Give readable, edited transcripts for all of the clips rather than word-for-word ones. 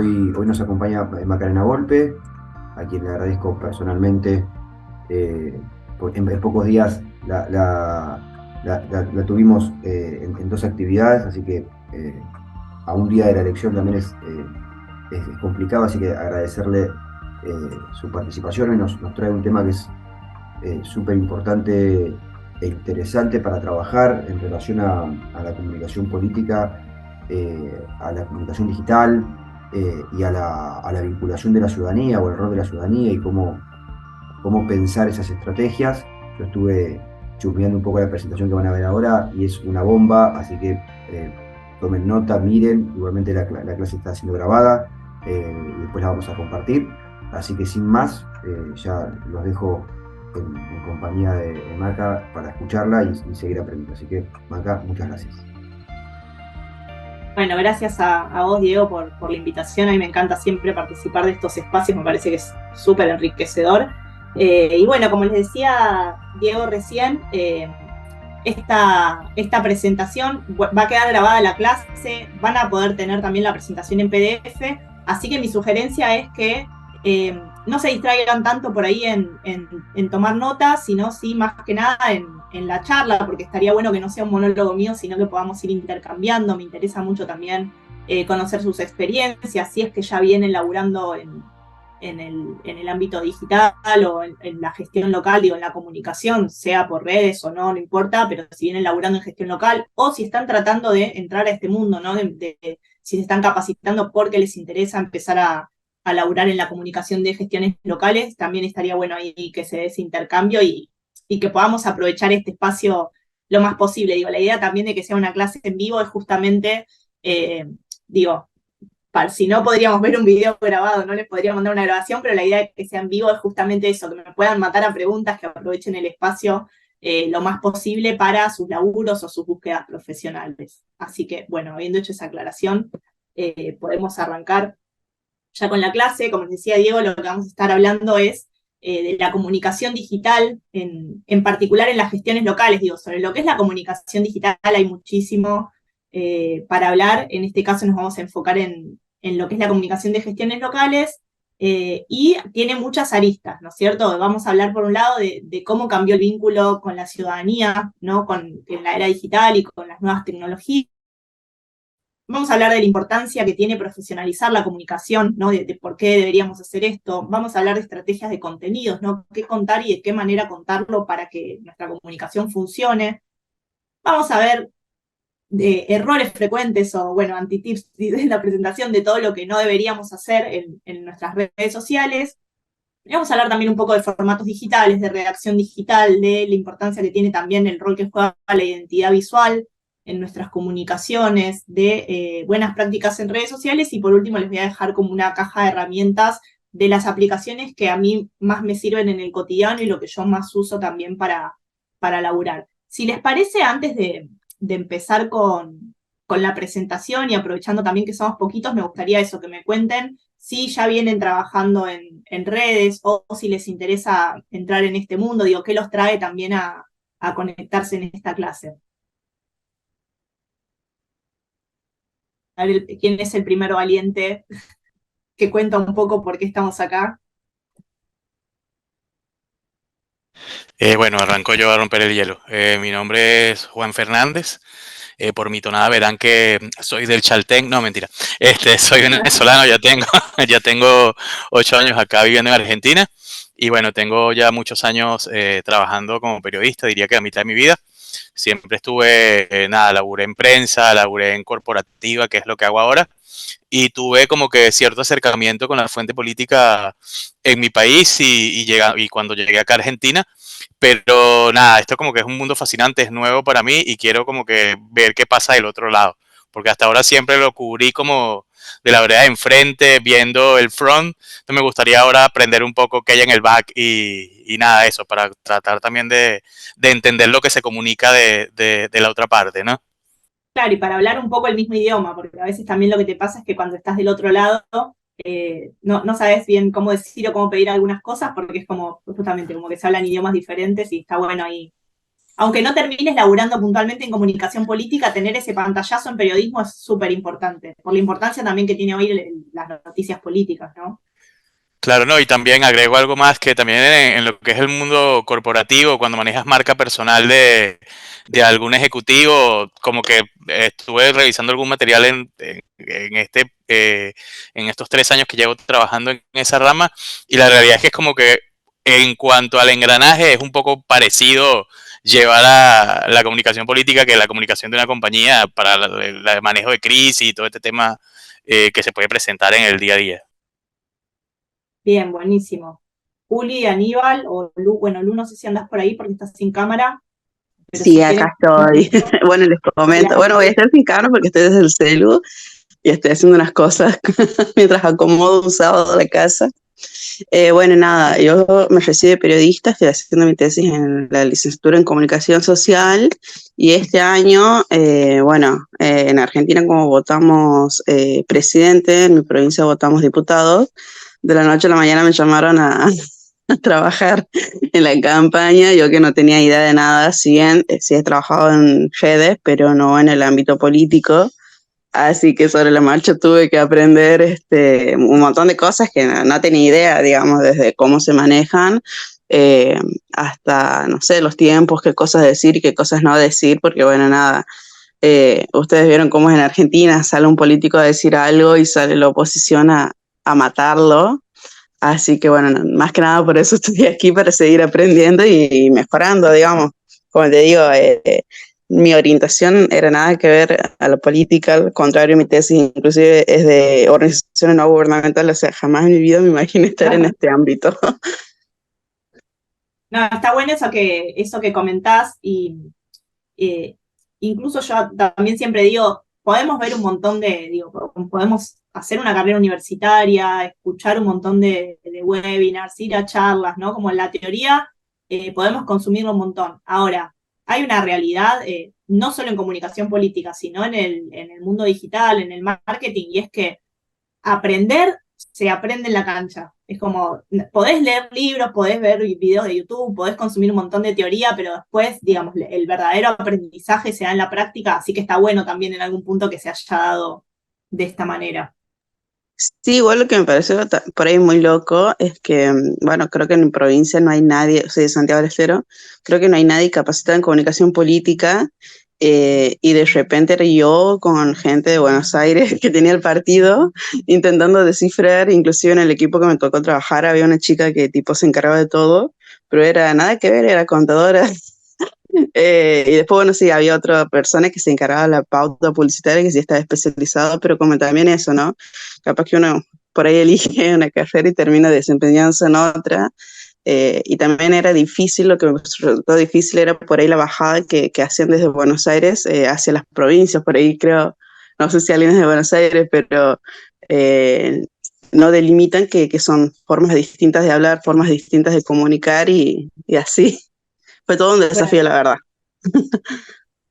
Hoy nos acompaña Macarena Volpe, a quien le agradezco personalmente. eh, en pocos días la tuvimos en dos actividades, así que a un día de la elección también es complicado, así que agradecerle su participación. Hoy nos trae un tema que es súper importante e interesante para trabajar en relación a la comunicación política, a la comunicación digital y a la vinculación de la ciudadanía o el rol de la ciudadanía y cómo pensar esas estrategias. Yo estuve chusmeando un poco la presentación que van a ver ahora y es una bomba, así que tomen nota, miren, igualmente la clase está siendo grabada y después la vamos a compartir. Así que sin más, ya los dejo en compañía de Maca para escucharla y seguir aprendiendo. Así que, Maca, muchas gracias. Bueno, gracias a vos, Diego, por la invitación. A mí me encanta siempre participar de estos espacios, me parece que es súper enriquecedor. Y bueno, como les decía Diego recién, esta presentación va a quedar grabada la clase, van a poder tener también la presentación en PDF, así que mi sugerencia es que no se distraigan tanto por ahí en tomar notas, sino sí más que nada en la charla, porque estaría bueno que no sea un monólogo mío, sino que podamos ir intercambiando. Me interesa mucho también conocer sus experiencias, si es que ya vienen laburando en el ámbito digital o en la gestión local, digo, en la comunicación, sea por redes o no, no importa, pero si vienen laburando en gestión local o si están tratando de entrar a este mundo, ¿no? Si se están capacitando porque les interesa empezar a laburar en la comunicación de gestiones locales, también estaría bueno ahí que se dé ese intercambio y que podamos aprovechar este espacio lo más posible. Digo, la idea también de que sea una clase en vivo es justamente, digo, si no podríamos ver un video grabado, no les podría mandar una grabación, pero la idea de que sea en vivo es justamente eso, que me puedan matar a preguntas, que aprovechen el espacio lo más posible para sus laburos o sus búsquedas profesionales. Así que, bueno, habiendo hecho esa aclaración, podemos arrancar ya con la clase. Como les decía Diego, lo que vamos a estar hablando es de la comunicación digital, en particular en las gestiones locales. Digo, sobre lo que es la comunicación digital hay muchísimo para hablar. En este caso nos vamos a enfocar en lo que es la comunicación de gestiones locales, y tiene muchas aristas, ¿no es cierto? Vamos a hablar por un lado de cómo cambió el vínculo con la ciudadanía, ¿no? En la era digital y con las nuevas tecnologías. Vamos a hablar de la importancia que tiene profesionalizar la comunicación, ¿no? De por qué deberíamos hacer esto. Vamos a hablar de estrategias de contenidos, ¿no? Qué contar y de qué manera contarlo para que nuestra comunicación funcione. Vamos a ver de errores frecuentes o, bueno, antitips de la presentación de todo lo que no deberíamos hacer en nuestras redes sociales. Y vamos a hablar también un poco de formatos digitales, de redacción digital, de la importancia que tiene también el rol que juega la identidad visual en nuestras comunicaciones, de buenas prácticas en redes sociales y por último les voy a dejar como una caja de herramientas de las aplicaciones que a mí más me sirven en el cotidiano y lo que yo más uso también para laburar. Si les parece, antes de empezar con la presentación y aprovechando también que somos poquitos, me gustaría eso, que me cuenten si ya vienen trabajando en redes o si les interesa entrar en este mundo, digo, qué los trae también a conectarse en esta clase. A ver quién es el primero valiente que cuenta un poco por qué estamos acá. Bueno, arranco yo a romper el hielo. Mi nombre es Juan Fernández. Por mi tonada verán que soy del Chaltén. No, mentira. Soy venezolano, ya tengo 8 años acá viviendo en Argentina. Y bueno, tengo ya muchos años trabajando como periodista, diría que la mitad de mi vida. Siempre estuve, nada, laburé en prensa, laburé en corporativa, que es lo que hago ahora. Y tuve como que cierto acercamiento con la fuente política en mi país y cuando llegué acá a Argentina. Pero nada, esto como que es un mundo fascinante, es nuevo para mí y quiero como que ver qué pasa del otro lado. Porque hasta ahora siempre lo cubrí como de la vereda de enfrente, viendo el front. Entonces me gustaría ahora aprender un poco qué hay en el back y nada, eso, para tratar también de entender lo que se comunica de la otra parte, ¿no? Claro, y para hablar un poco el mismo idioma, porque a veces también lo que te pasa es que cuando estás del otro lado, no sabes bien cómo decir o cómo pedir algunas cosas, porque es como, justamente, como que se hablan idiomas diferentes y está bueno ahí aunque no termines laburando puntualmente en comunicación política, tener ese pantallazo en periodismo es súper importante, por la importancia también que tiene hoy las noticias políticas, ¿no? Claro, no, y también agrego algo más que también en lo que es el mundo corporativo, cuando manejas marca personal de algún ejecutivo, como que estuve revisando algún material en estos 3 años que llevo trabajando en esa rama, y la realidad es que es como que en cuanto al engranaje es un poco parecido llevar a la comunicación política que la comunicación de una compañía para el manejo de crisis y todo este tema que se puede presentar en el día a día. Bien, buenísimo. Juli, Aníbal, o Lu, bueno, Lu, no sé si andas por ahí porque estás sin cámara, pero Sí, si quieren, acá estoy. Bueno, les comento. Bueno, voy a estar sin cámara porque estoy desde el celu y estoy haciendo unas cosas mientras acomodo un sábado de casa. Bueno, nada, yo me recibí de periodista, estoy haciendo mi tesis en la licenciatura en comunicación social y este año, en Argentina como votamos presidente, en mi provincia votamos diputados, de la noche a la mañana me llamaron a, a trabajar en la campaña, yo que no tenía idea de nada, si bien sí he trabajado en redes, pero no en el ámbito político. Así que sobre la marcha tuve que aprender un montón de cosas que no tenía idea, digamos, desde cómo se manejan eh, hasta, no sé, los tiempos, qué cosas decir y qué cosas no decir, porque bueno, nada, ustedes vieron cómo es en Argentina, sale un político a decir algo y sale la oposición a matarlo. Así que bueno, más que nada por eso estoy aquí para seguir aprendiendo y mejorando, digamos. Como te digo, mi orientación era nada que ver a la política, al contrario, mi tesis inclusive es de organizaciones no gubernamentales, o sea, jamás en mi vida me imaginé estar en este ámbito. no, está bueno eso que comentás y eh, incluso yo también siempre digo, podemos ver un montón podemos hacer una carrera universitaria, escuchar un montón de webinars, ir a charlas, ¿no? Como en la teoría podemos consumirlo un montón. Ahora, hay una realidad, no solo en comunicación política, sino en el mundo digital, en el marketing, y es que aprender se aprende en la cancha. Es como, podés leer libros, podés ver videos de YouTube, podés consumir un montón de teoría, pero después, digamos, el verdadero aprendizaje se da en la práctica, así que está bueno también en algún punto que se haya dado de esta manera. Sí, igual lo que me pareció por ahí muy loco es que, bueno, creo que en mi provincia no hay nadie, soy de Santiago del Estero, creo que no hay nadie capacitado en comunicación política y de repente era yo con gente de Buenos Aires que tenía el partido intentando descifrar, inclusive en el equipo que me tocó trabajar había una chica que tipo se encargaba de todo, pero era nada que ver, era contadora. Y después, bueno, sí, había otra persona que se encargaba de la pauta publicitaria que sí estaba especializado, pero como también eso, ¿no? Capaz que uno por ahí elige una carrera y termina desempeñándose en otra. Y también era difícil, lo que me resultó difícil era por ahí la bajada que hacían desde Buenos Aires hacia las provincias, por ahí creo, no sé si alguien es de Buenos Aires, pero no delimitan que son formas distintas de hablar, formas distintas de comunicar y así. Fue todo un Bueno, desafío, la verdad.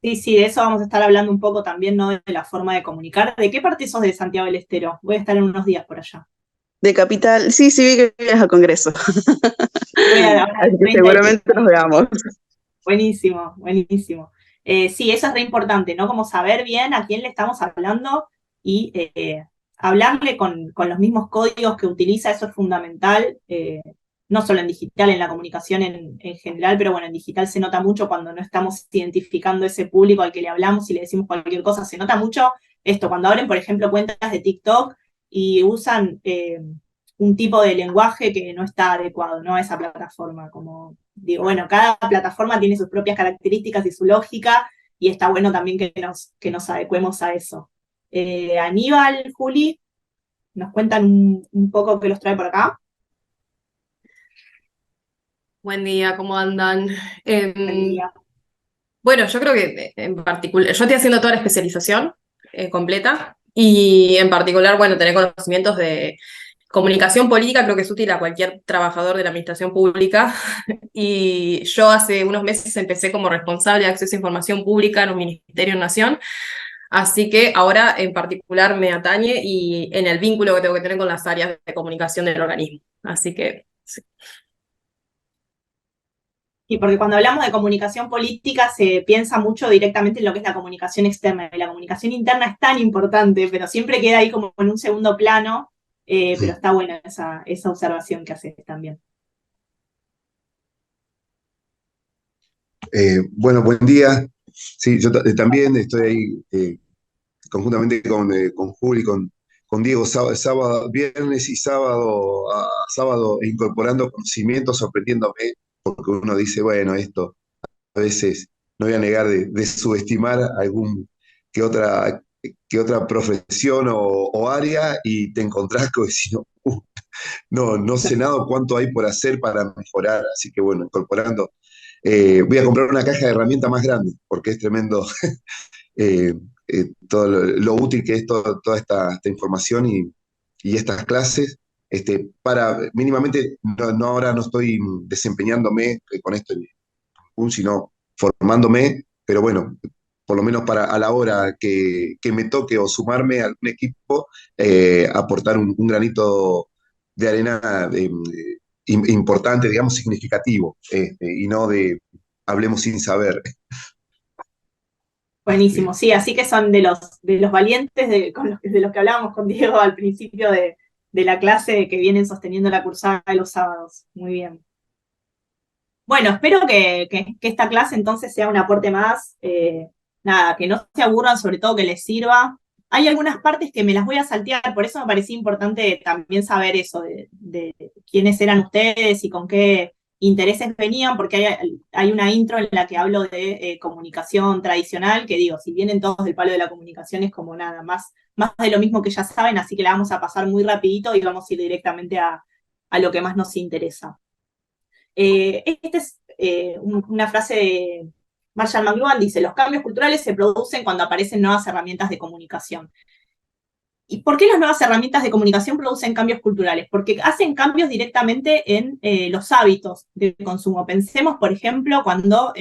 sí, sí, de eso vamos a estar hablando un poco también, ¿no? De la forma de comunicar. ¿De qué parte sos de Santiago del Estero? Voy a estar en unos días por allá. De Capital, sí, sí vi que ibas al Congreso. Voy a ahora Así el que 30 de seguramente nos veamos. Buenísimo, buenísimo. Sí, eso es re importante, ¿no? Como saber bien a quién le estamos hablando y hablarle con los mismos códigos que utiliza, eso es fundamental, no solo en digital, en la comunicación en general, pero bueno, en digital se nota mucho cuando no estamos identificando ese público al que le hablamos y le decimos cualquier cosa, se nota mucho esto, cuando abren, por ejemplo, cuentas de TikTok y usan un tipo de lenguaje que no está adecuado, ¿no? A esa plataforma, como digo, bueno, cada plataforma tiene sus propias características y su lógica, y está bueno también que nos adecuemos a eso. Aníbal, Juli, ¿nos cuentan un poco qué los trae por acá? Buen día, ¿cómo andan? Buen día. Bueno, yo creo que en particular, yo estoy haciendo toda la especialización completa y en particular, bueno, tener conocimientos de comunicación política creo que es útil a cualquier trabajador de la administración pública y yo hace unos meses empecé como responsable de acceso a información pública en un ministerio en Nación, así que ahora en particular me atañe y en el vínculo que tengo que tener con las áreas de comunicación del organismo. Así que sí. Y porque cuando hablamos de comunicación política se piensa mucho directamente en lo que es la comunicación externa. Y la comunicación interna es tan importante, pero siempre queda ahí como en un segundo plano, pero está buena esa observación que haces también. Bueno, buen día. Sí, yo también estoy ahí conjuntamente con Juli, con Diego, sábado, viernes y sábado a sábado, incorporando conocimientos, sorprendiéndome, porque uno dice, bueno, esto a veces, no voy a negar de subestimar algún que otra profesión o área, y te encontrás con si no, no sé nada cuánto hay por hacer para mejorar, así que bueno, incorporando. Voy a comprar una caja de herramientas más grande, porque es tremendo eh, todo lo útil que es toda esta información y estas clases. Para mínimamente, ahora no estoy desempeñándome con esto, sino formándome, pero bueno, por lo menos para a la hora que me toque o sumarme a algún equipo, aportar un granito de arena importante, digamos, significativo, y no de hablemos sin saber. Buenísimo, sí, así que son de los valientes de los que hablábamos con Diego al principio de la clase que vienen sosteniendo la cursada de los sábados. Muy bien. Bueno, espero que esta clase entonces sea un aporte más, nada, que no se aburran, sobre todo que les sirva. Hay algunas partes que me las voy a saltear, por eso me parecía importante también saber eso, de quiénes eran ustedes y con qué intereses venían, porque hay una intro en la que hablo de comunicación tradicional, que digo, si vienen todos del palo de la comunicación es como nada, más de lo mismo que ya saben, así que la vamos a pasar muy rapidito y vamos a ir directamente a lo que más nos interesa. Esta es una frase de Marshall McLuhan, dice, los cambios culturales se producen cuando aparecen nuevas herramientas de comunicación. ¿Y por qué las nuevas herramientas de comunicación producen cambios culturales? Porque hacen cambios directamente en los hábitos de consumo. Pensemos, por ejemplo, cuando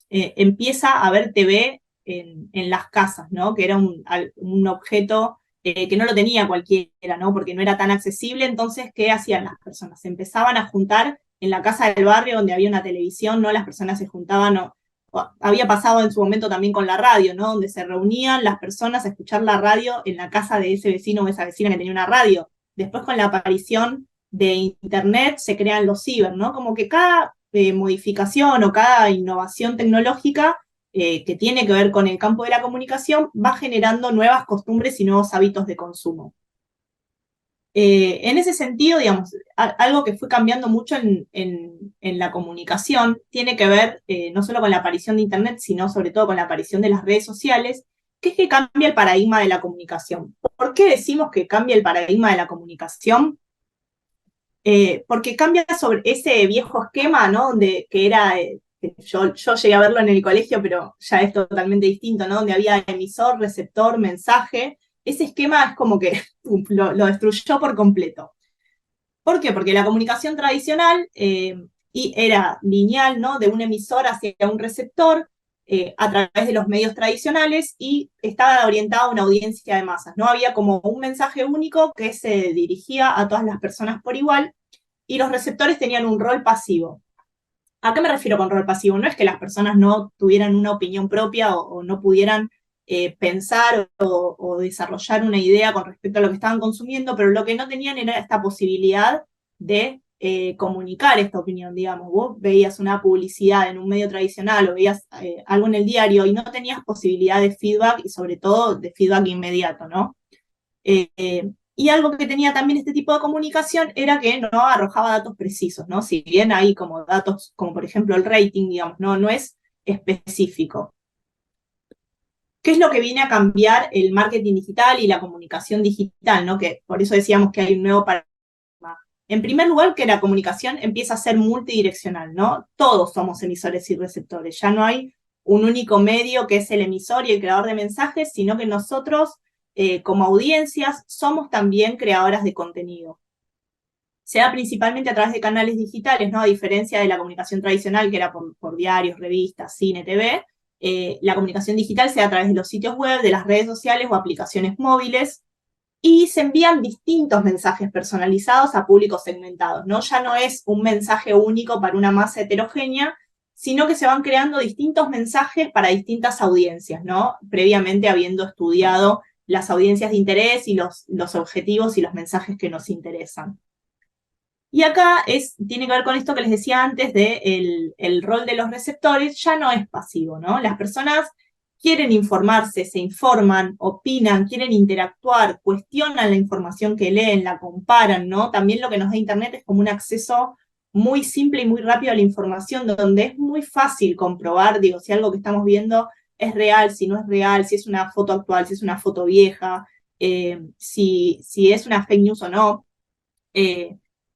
empieza a haber TV en las casas, ¿no? Que era un objeto que no lo tenía cualquiera, ¿no? Porque no era tan accesible. Entonces, ¿qué hacían las personas? Se empezaban a juntar en la casa del barrio donde había una televisión, ¿no? Las personas se juntaban, había pasado en su momento también con la radio, ¿no? Donde se reunían las personas a escuchar la radio en la casa de ese vecino o esa vecina que tenía una radio. Después, con la aparición de Internet, se crean los ciber, ¿no? Como que cada modificación o cada innovación tecnológica que tiene que ver con el campo de la comunicación va generando nuevas costumbres y nuevos hábitos de consumo. En ese sentido, digamos, algo que fue cambiando mucho en la comunicación tiene que ver no solo con la aparición de Internet, sino sobre todo con la aparición de las redes sociales, que es que cambia el paradigma de la comunicación. ¿Por qué decimos que cambia el paradigma de la comunicación? Porque cambia sobre ese viejo esquema, ¿no? Que era, yo llegué a verlo en el colegio, pero ya es totalmente distinto, ¿no? Donde había emisor, receptor, mensaje. Ese esquema es como que lo destruyó por completo. ¿Por qué? Porque la comunicación tradicional era lineal, ¿no? De un emisor hacia un receptor a través de los medios tradicionales y estaba orientada a una audiencia de masas. No había como un mensaje único que se dirigía a todas las personas por igual y los receptores tenían un rol pasivo. ¿A qué me refiero con rol pasivo? No es que las personas no tuvieran una opinión propia o no pudieran pensar o desarrollar una idea con respecto a lo que estaban consumiendo, pero lo que no tenían era esta posibilidad de comunicar esta opinión, digamos. Vos veías una publicidad en un medio tradicional o veías algo en el diario y no tenías posibilidad de feedback y sobre todo de feedback inmediato, ¿no? Y algo que tenía también este tipo de comunicación era que no arrojaba datos precisos, ¿no? Si bien hay como datos, como por ejemplo el rating, digamos, no es específico. ¿Qué es lo que viene a cambiar el marketing digital y la comunicación digital, ¿no? Que por eso decíamos que hay un nuevo paradigma. En primer lugar, que la comunicación empieza a ser multidireccional, ¿no? Todos somos emisores y receptores. Ya no hay un único medio que es el emisor y el creador de mensajes, sino que nosotros, como audiencias, somos también creadoras de contenido. Se da principalmente a través de canales digitales, ¿no? A diferencia de la comunicación tradicional, que era por diarios, revistas, cine, TV, la comunicación digital se da a través de los sitios web, de las redes sociales o aplicaciones móviles, y se envían distintos mensajes personalizados a públicos segmentados, ¿no? Ya no es un mensaje único para una masa heterogénea, sino que se van creando distintos mensajes para distintas audiencias, ¿no? Previamente habiendo estudiado las audiencias de interés y los objetivos y los mensajes que nos interesan. Y acá tiene que ver con esto que les decía antes de el rol de los receptores, ya no es pasivo, ¿no? Las personas quieren informarse, se informan, opinan, quieren interactuar, cuestionan la información que leen, la comparan, ¿no? También lo que nos da Internet es como un acceso muy simple y muy rápido a la información, donde es muy fácil comprobar, digo, si algo que estamos viendo es real, si no es real, si es una foto actual, si es una foto vieja, si es una fake news o no.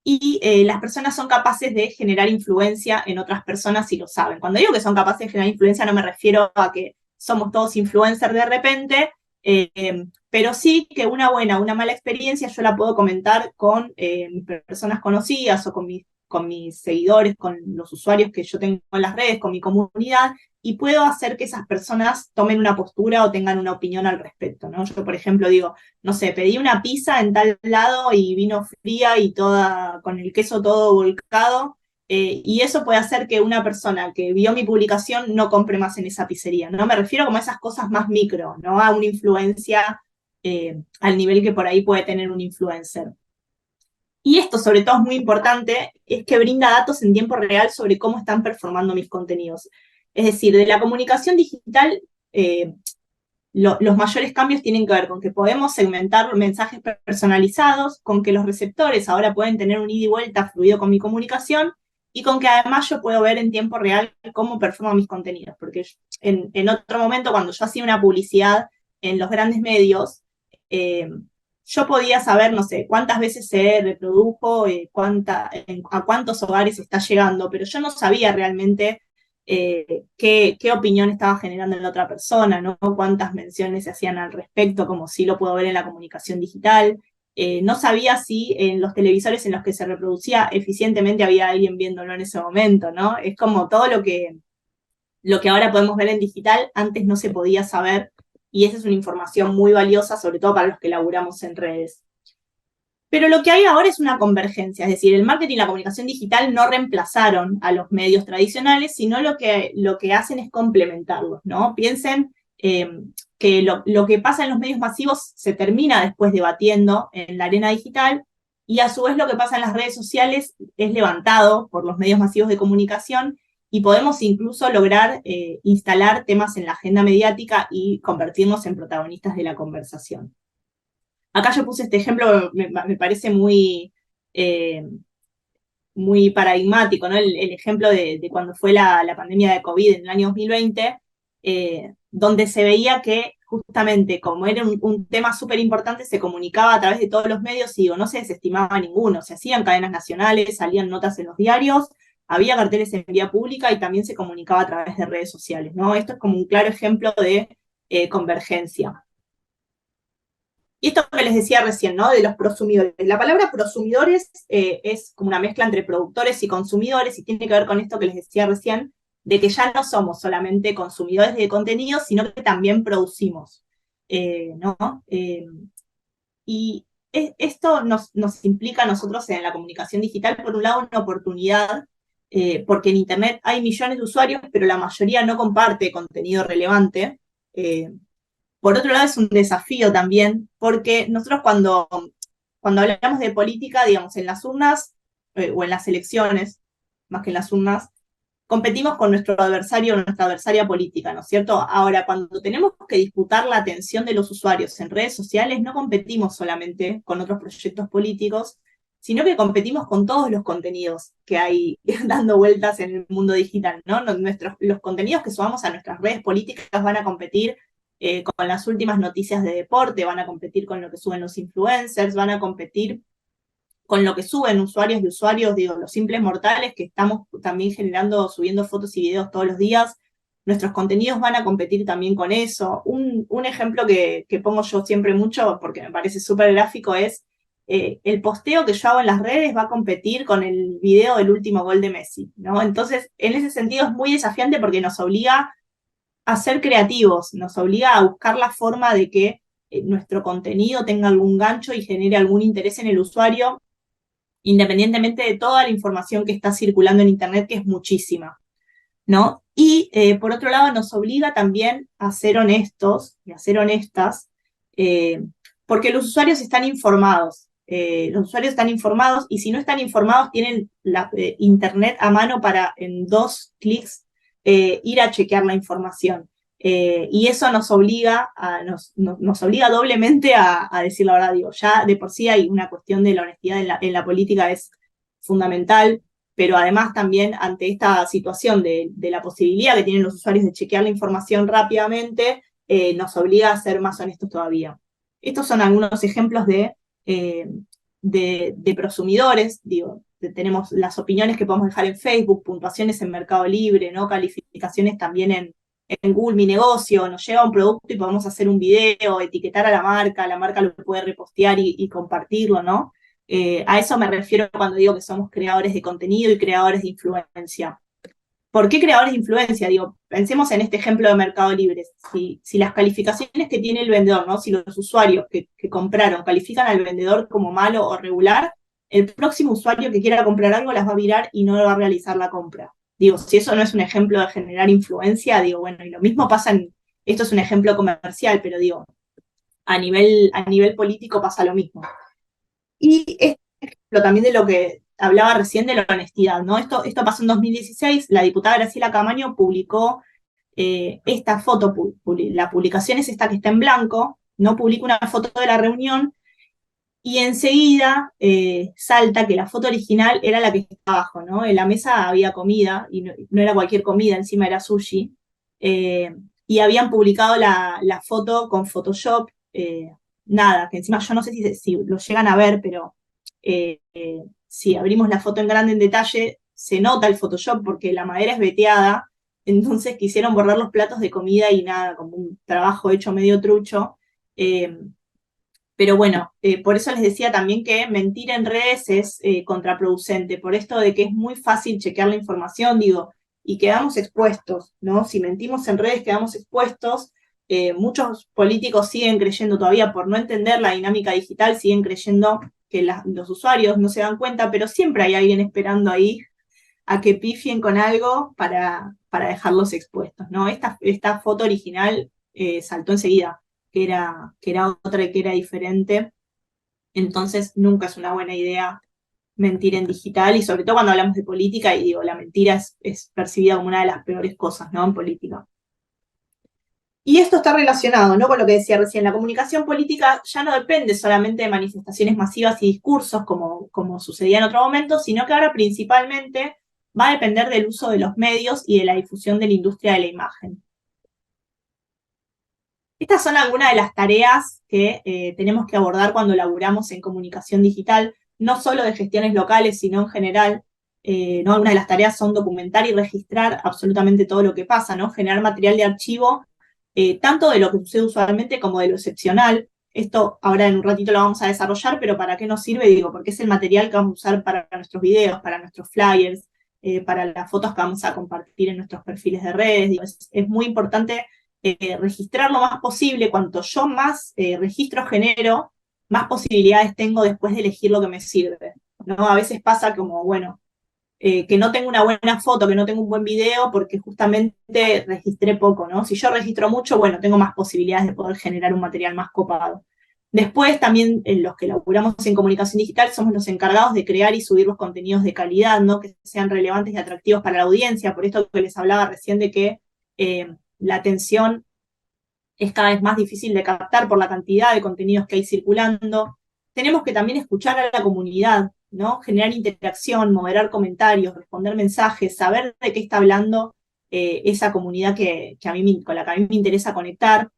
Las personas son capaces de generar influencia en otras personas si lo saben. Cuando digo que son capaces de generar influencia, no me refiero a que somos todos influencers de repente, pero sí que una buena, una mala experiencia yo la puedo comentar con mis personas conocidas o con mis seguidores, con los usuarios que yo tengo en las redes, con mi comunidad, y puedo hacer que esas personas tomen una postura o tengan una opinión al respecto, ¿no? Yo, por ejemplo, digo, no sé, pedí una pizza en tal lado y vino fría y toda, con el queso todo volcado, y eso puede hacer que una persona que vio mi publicación no compre más en esa pizzería, ¿no? Me refiero como a esas cosas más micro, ¿no? A una influencia al nivel que por ahí puede tener un influencer. Y esto, sobre todo, es muy importante, es que brinda datos en tiempo real sobre cómo están performando mis contenidos. Es decir, de la comunicación digital, los mayores cambios tienen que ver con que podemos segmentar mensajes personalizados, con que los receptores ahora pueden tener un ida y vuelta fluido con mi comunicación, y con que además yo puedo ver en tiempo real cómo performan mis contenidos. Porque en otro momento, cuando yo hacía una publicidad en los grandes medios, yo podía saber, no sé, cuántas veces se reprodujo, a cuántos hogares está llegando, pero yo no sabía realmente qué opinión estaba generando en la otra persona, ¿no? Cuántas menciones se hacían al respecto, como sí lo puedo ver en la comunicación digital. No sabía si en los televisores en los que se reproducía eficientemente había alguien viéndolo en ese momento, ¿no? Es como todo lo que ahora podemos ver en digital, antes no se podía saber, y esa es una información muy valiosa, sobre todo para los que laburamos en redes. Pero lo que hay ahora es una convergencia, es decir, el marketing y la comunicación digital no reemplazaron a los medios tradicionales, sino lo que hacen es complementarlos, ¿no? Piensen que lo que pasa en los medios masivos se termina después debatiendo en la arena digital, y a su vez lo que pasa en las redes sociales es levantado por los medios masivos de comunicación, y podemos incluso lograr instalar temas en la agenda mediática y convertirnos en protagonistas de la conversación. Acá yo puse este ejemplo, me parece muy paradigmático, ¿no? El ejemplo de cuando fue la pandemia de COVID en el año 2020, donde se veía que justamente como era un tema súper importante, se comunicaba a través de todos los medios y no se desestimaba ninguno, se hacían cadenas nacionales, salían notas en los diarios, había carteles en vía pública y también se comunicaba a través de redes sociales, ¿no? Esto es como un claro ejemplo de convergencia. Y esto que les decía recién, ¿no? De los prosumidores. La palabra prosumidores es como una mezcla entre productores y consumidores, y tiene que ver con esto que les decía recién, de que ya no somos solamente consumidores de contenido, sino que también producimos, ¿no? Y esto nos implica a nosotros en la comunicación digital, por un lado, una oportunidad, porque en Internet hay millones de usuarios, pero la mayoría no comparte contenido relevante. Por otro lado, es un desafío también, porque nosotros cuando hablamos de política, digamos, en las urnas, o en las elecciones, más que en las urnas, competimos con nuestro adversario o nuestra adversaria política, ¿no es cierto? Ahora, cuando tenemos que disputar la atención de los usuarios en redes sociales, no competimos solamente con otros proyectos políticos, sino que competimos con todos los contenidos que hay dando vueltas en el mundo digital, ¿no? Los contenidos que subamos a nuestras redes políticas van a competir con las últimas noticias de deporte, van a competir con lo que suben los influencers, van a competir con lo que suben usuarios de usuarios, digo, los simples mortales que estamos también subiendo fotos y videos todos los días. Nuestros contenidos van a competir también con eso. Un ejemplo que pongo yo siempre mucho, porque me parece súper gráfico, es el posteo que yo hago en las redes va a competir con el video del último gol de Messi, ¿no? Entonces, en ese sentido es muy desafiante porque nos obliga a ser creativos, nos obliga a buscar la forma de que nuestro contenido tenga algún gancho y genere algún interés en el usuario, independientemente de toda la información que está circulando en Internet, que es muchísima. ¿no? Y por otro lado nos obliga también a ser honestos y a ser honestas, porque los usuarios están informados. Los usuarios están informados y si no están informados tienen internet a mano para en 2 clics ir a chequear la información. Y eso nos obliga, nos obliga doblemente a decir la verdad. Digo, ya de por sí hay una cuestión de la honestidad en la política, es fundamental, pero además también ante esta situación de la posibilidad que tienen los usuarios de chequear la información rápidamente, nos obliga a ser más honestos todavía. Estos son algunos ejemplos de prosumidores, digo, tenemos las opiniones que podemos dejar en Facebook, puntuaciones en Mercado Libre, ¿no? Calificaciones también en Google Mi Negocio, nos llega un producto y podemos hacer un video, etiquetar a la marca lo puede repostear y compartirlo, ¿no? A eso me refiero cuando digo que somos creadores de contenido y creadores de influencia. ¿Por qué creadores de influencia? Digo, pensemos en este ejemplo de Mercado Libre. Si las calificaciones que tiene el vendedor, ¿no? Si los usuarios que compraron califican al vendedor como malo o regular, el próximo usuario que quiera comprar algo las va a mirar y no va a realizar la compra. Digo, si eso no es un ejemplo de generar influencia, digo, bueno, y lo mismo pasa esto es un ejemplo comercial, pero digo, a nivel político pasa lo mismo. Y este ejemplo también de lo que hablaba recién de la honestidad, ¿no? Esto pasó en 2016, la diputada Graciela Camaño publicó esta foto, la publicación es esta que está en blanco, no publica una foto de la reunión, y enseguida salta que la foto original era la que está abajo, ¿no? En la mesa había comida, y no era cualquier comida, encima era sushi, y habían publicado la foto con Photoshop, nada, que encima yo no sé si lo llegan a ver, pero si abrimos la foto en grande en detalle, se nota el Photoshop porque la madera es veteada, entonces quisieron borrar los platos de comida y nada, como un trabajo hecho medio trucho. Pero bueno, por eso les decía también que mentir en redes es contraproducente, por esto de que es muy fácil chequear la información, digo, y quedamos expuestos, ¿no? Si mentimos en redes quedamos expuestos. Muchos políticos siguen creyendo todavía, por no entender la dinámica digital, siguen creyendo que los usuarios no se dan cuenta, pero siempre hay alguien esperando ahí a que pifien con algo para dejarlos expuestos, ¿no? Esta foto original saltó enseguida, que era otra y que era diferente, entonces nunca es una buena idea mentir en digital, y sobre todo cuando hablamos de política, y digo, la mentira es percibida como una de las peores cosas, ¿no? En política. Y esto está relacionado, ¿no? Con lo que decía recién, la comunicación política ya no depende solamente de manifestaciones masivas y discursos como sucedía en otro momento, sino que ahora principalmente va a depender del uso de los medios y de la difusión de la industria de la imagen. Estas son algunas de las tareas que tenemos que abordar cuando laburamos en comunicación digital, no solo de gestiones locales, sino en general. ¿No? Algunas de las tareas son documentar y registrar absolutamente todo lo que pasa, ¿no? Generar material de archivo, tanto de lo que sucede usualmente como de lo excepcional. Esto ahora en un ratito lo vamos a desarrollar, pero ¿para qué nos sirve? Digo, porque es el material que vamos a usar para nuestros videos, para nuestros flyers, para las fotos que vamos a compartir en nuestros perfiles de redes. Digo, es muy importante registrar lo más posible. Cuanto yo más registro genero, más posibilidades tengo después de elegir lo que me sirve, ¿no? A veces pasa como, bueno, que no tengo una buena foto, que no tengo un buen video, porque justamente registré poco, ¿no? Si yo registro mucho, bueno, tengo más posibilidades de poder generar un material más copado. Después también los que laburamos en comunicación digital somos los encargados de crear y subir los contenidos de calidad, ¿no? Que sean relevantes y atractivos para la audiencia, por esto que les hablaba recién de que la atención es cada vez más difícil de captar por la cantidad de contenidos que hay circulando. Tenemos que también escuchar a la comunidad, ¿no? Generar interacción, moderar comentarios, responder mensajes, saber de qué está hablando esa comunidad con la que a mí me interesa conectar.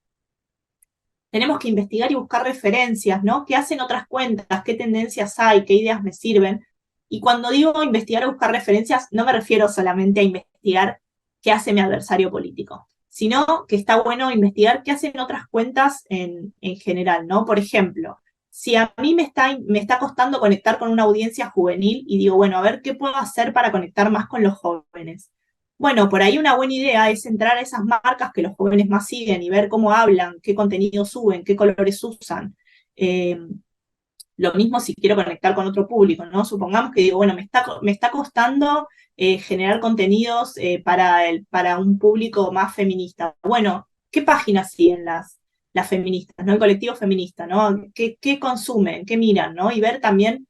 Tenemos que investigar y buscar referencias, ¿no? ¿Qué hacen otras cuentas? ¿Qué tendencias hay? ¿Qué ideas me sirven? Y cuando digo investigar o buscar referencias, no me refiero solamente a investigar qué hace mi adversario político, sino que está bueno investigar qué hacen otras cuentas en general, ¿no? Por ejemplo, si a mí me está costando conectar con una audiencia juvenil y digo, bueno, a ver qué puedo hacer para conectar más con los jóvenes. Bueno, por ahí una buena idea es entrar a esas marcas que los jóvenes más siguen y ver cómo hablan, qué contenido suben, qué colores usan. Lo mismo si quiero conectar con otro público, ¿no? Supongamos que digo, bueno, me está costando generar contenidos para un público más feminista. Bueno, ¿qué páginas siguen las feministas, ¿no? El colectivo feminista, ¿no? ¿Qué consumen? ¿Qué miran, ¿no? Y ver también,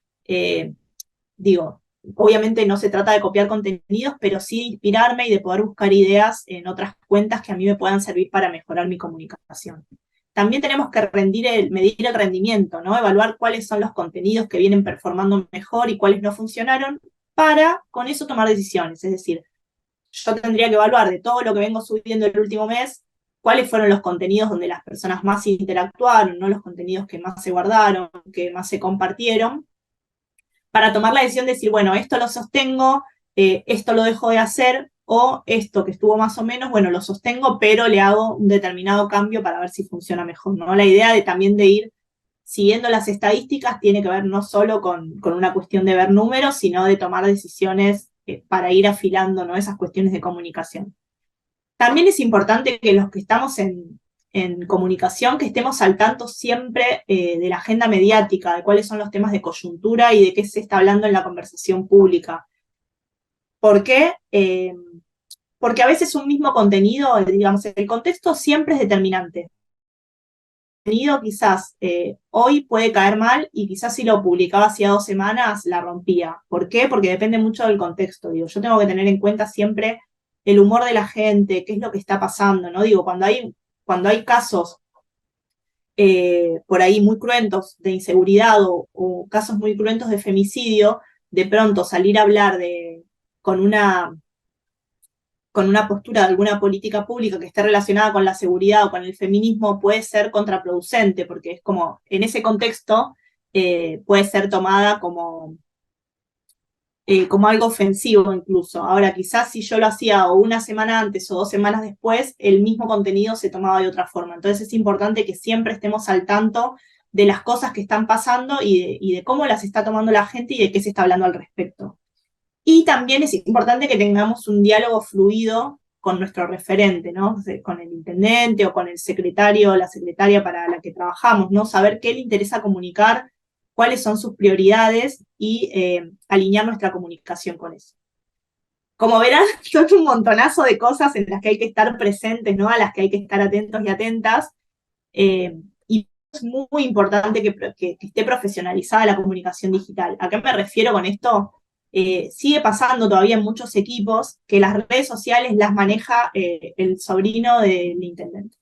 digo, obviamente no se trata de copiar contenidos, pero sí de inspirarme y de poder buscar ideas en otras cuentas que a mí me puedan servir para mejorar mi comunicación. También tenemos que medir el rendimiento, ¿no? Evaluar cuáles son los contenidos que vienen performando mejor y cuáles no funcionaron, para con eso tomar decisiones. Es decir, yo tendría que evaluar de todo lo que vengo subiendo el último mes, cuáles fueron los contenidos donde las personas más interactuaron, ¿no? Los contenidos que más se guardaron, que más se compartieron, para tomar la decisión de decir, bueno, esto lo sostengo, esto lo dejo de hacer, o esto que estuvo más o menos, bueno, lo sostengo, pero le hago un determinado cambio para ver si funciona mejor, ¿no? La idea también de ir siguiendo las estadísticas tiene que ver no solo con una cuestión de ver números, sino de tomar decisiones para ir afilando, ¿no? Esas cuestiones de comunicación. También es importante que los que estamos en comunicación, que estemos al tanto siempre de la agenda mediática, de cuáles son los temas de coyuntura y de qué se está hablando en la conversación pública. ¿Por qué? Porque a veces un mismo contenido, digamos, el contexto siempre es determinante. El contenido quizás hoy puede caer mal y quizás si lo publicaba hacía 2 semanas la rompía. ¿Por qué? Porque depende mucho del contexto. Digo, yo tengo que tener en cuenta siempre el humor de la gente, qué es lo que está pasando, ¿no? Digo, cuando hay casos por ahí muy cruentos de inseguridad o casos muy cruentos de femicidio, de pronto salir a hablar con una postura de alguna política pública que esté relacionada con la seguridad o con el feminismo puede ser contraproducente, porque es como, en ese contexto, puede ser tomada como algo ofensivo incluso. Ahora, quizás si yo lo hacía o una semana antes o 2 semanas después, el mismo contenido se tomaba de otra forma. Entonces es importante que siempre estemos al tanto de las cosas que están pasando y de cómo las está tomando la gente y de qué se está hablando al respecto. Y también es importante que tengamos un diálogo fluido con nuestro referente, ¿no? Con el intendente o con el secretario o la secretaria para la que trabajamos, ¿no? Saber qué le interesa comunicar, cuáles son sus prioridades y alinear nuestra comunicación con eso. Como verán, son un montonazo de cosas en las que hay que estar presentes, ¿no? A las que hay que estar atentos y atentas. Y es muy importante que esté profesionalizada la comunicación digital. ¿A qué me refiero con esto? Sigue pasando todavía en muchos equipos que las redes sociales las maneja el sobrino del intendente.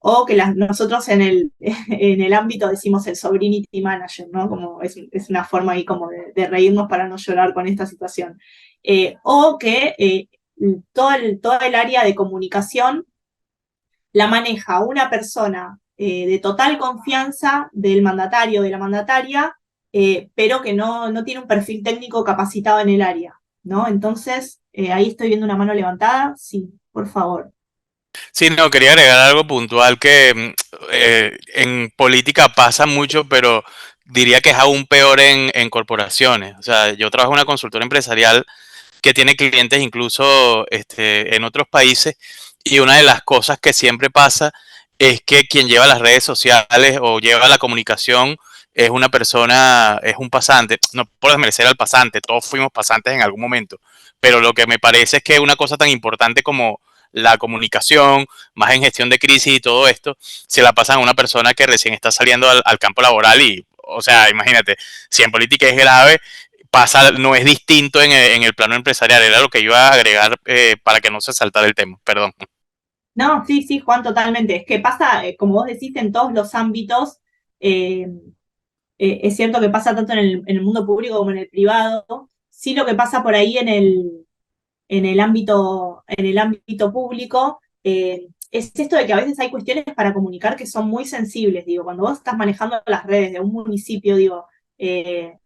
O que nosotros en el ámbito decimos el sobrinity manager, ¿no? Como es una forma ahí como de reírnos para no llorar con esta situación. O que todo el área de comunicación la maneja una persona de total confianza del mandatario o de la mandataria, pero que no tiene un perfil técnico capacitado en el área, ¿no? Entonces, ahí estoy viendo una mano levantada. Sí, por favor. Sí, no, quería agregar algo puntual que en política pasa mucho, pero diría que es aún peor en corporaciones. O sea, yo trabajo en una consultora empresarial que tiene clientes incluso en otros países, y una de las cosas que siempre pasa es que quien lleva las redes sociales o lleva la comunicación es una persona, es un pasante. No por desmerecer al pasante, todos fuimos pasantes en algún momento, pero lo que me parece es que una cosa tan importante como la comunicación, más en gestión de crisis y todo esto, se la pasan a una persona que recién está saliendo al campo laboral y, o sea, imagínate, si en política es grave, no es distinto en el plano empresarial. Era lo que iba a agregar para que no se saltara el tema, perdón. No, sí, Juan, totalmente. Es que pasa, como vos decís, en todos los ámbitos. Es cierto que pasa tanto en el mundo público como en el privado. Sí, lo que pasa por ahí en el ámbito público es esto de que a veces hay cuestiones para comunicar que son muy sensibles. Digo, cuando vos estás manejando las redes de un municipio, digo,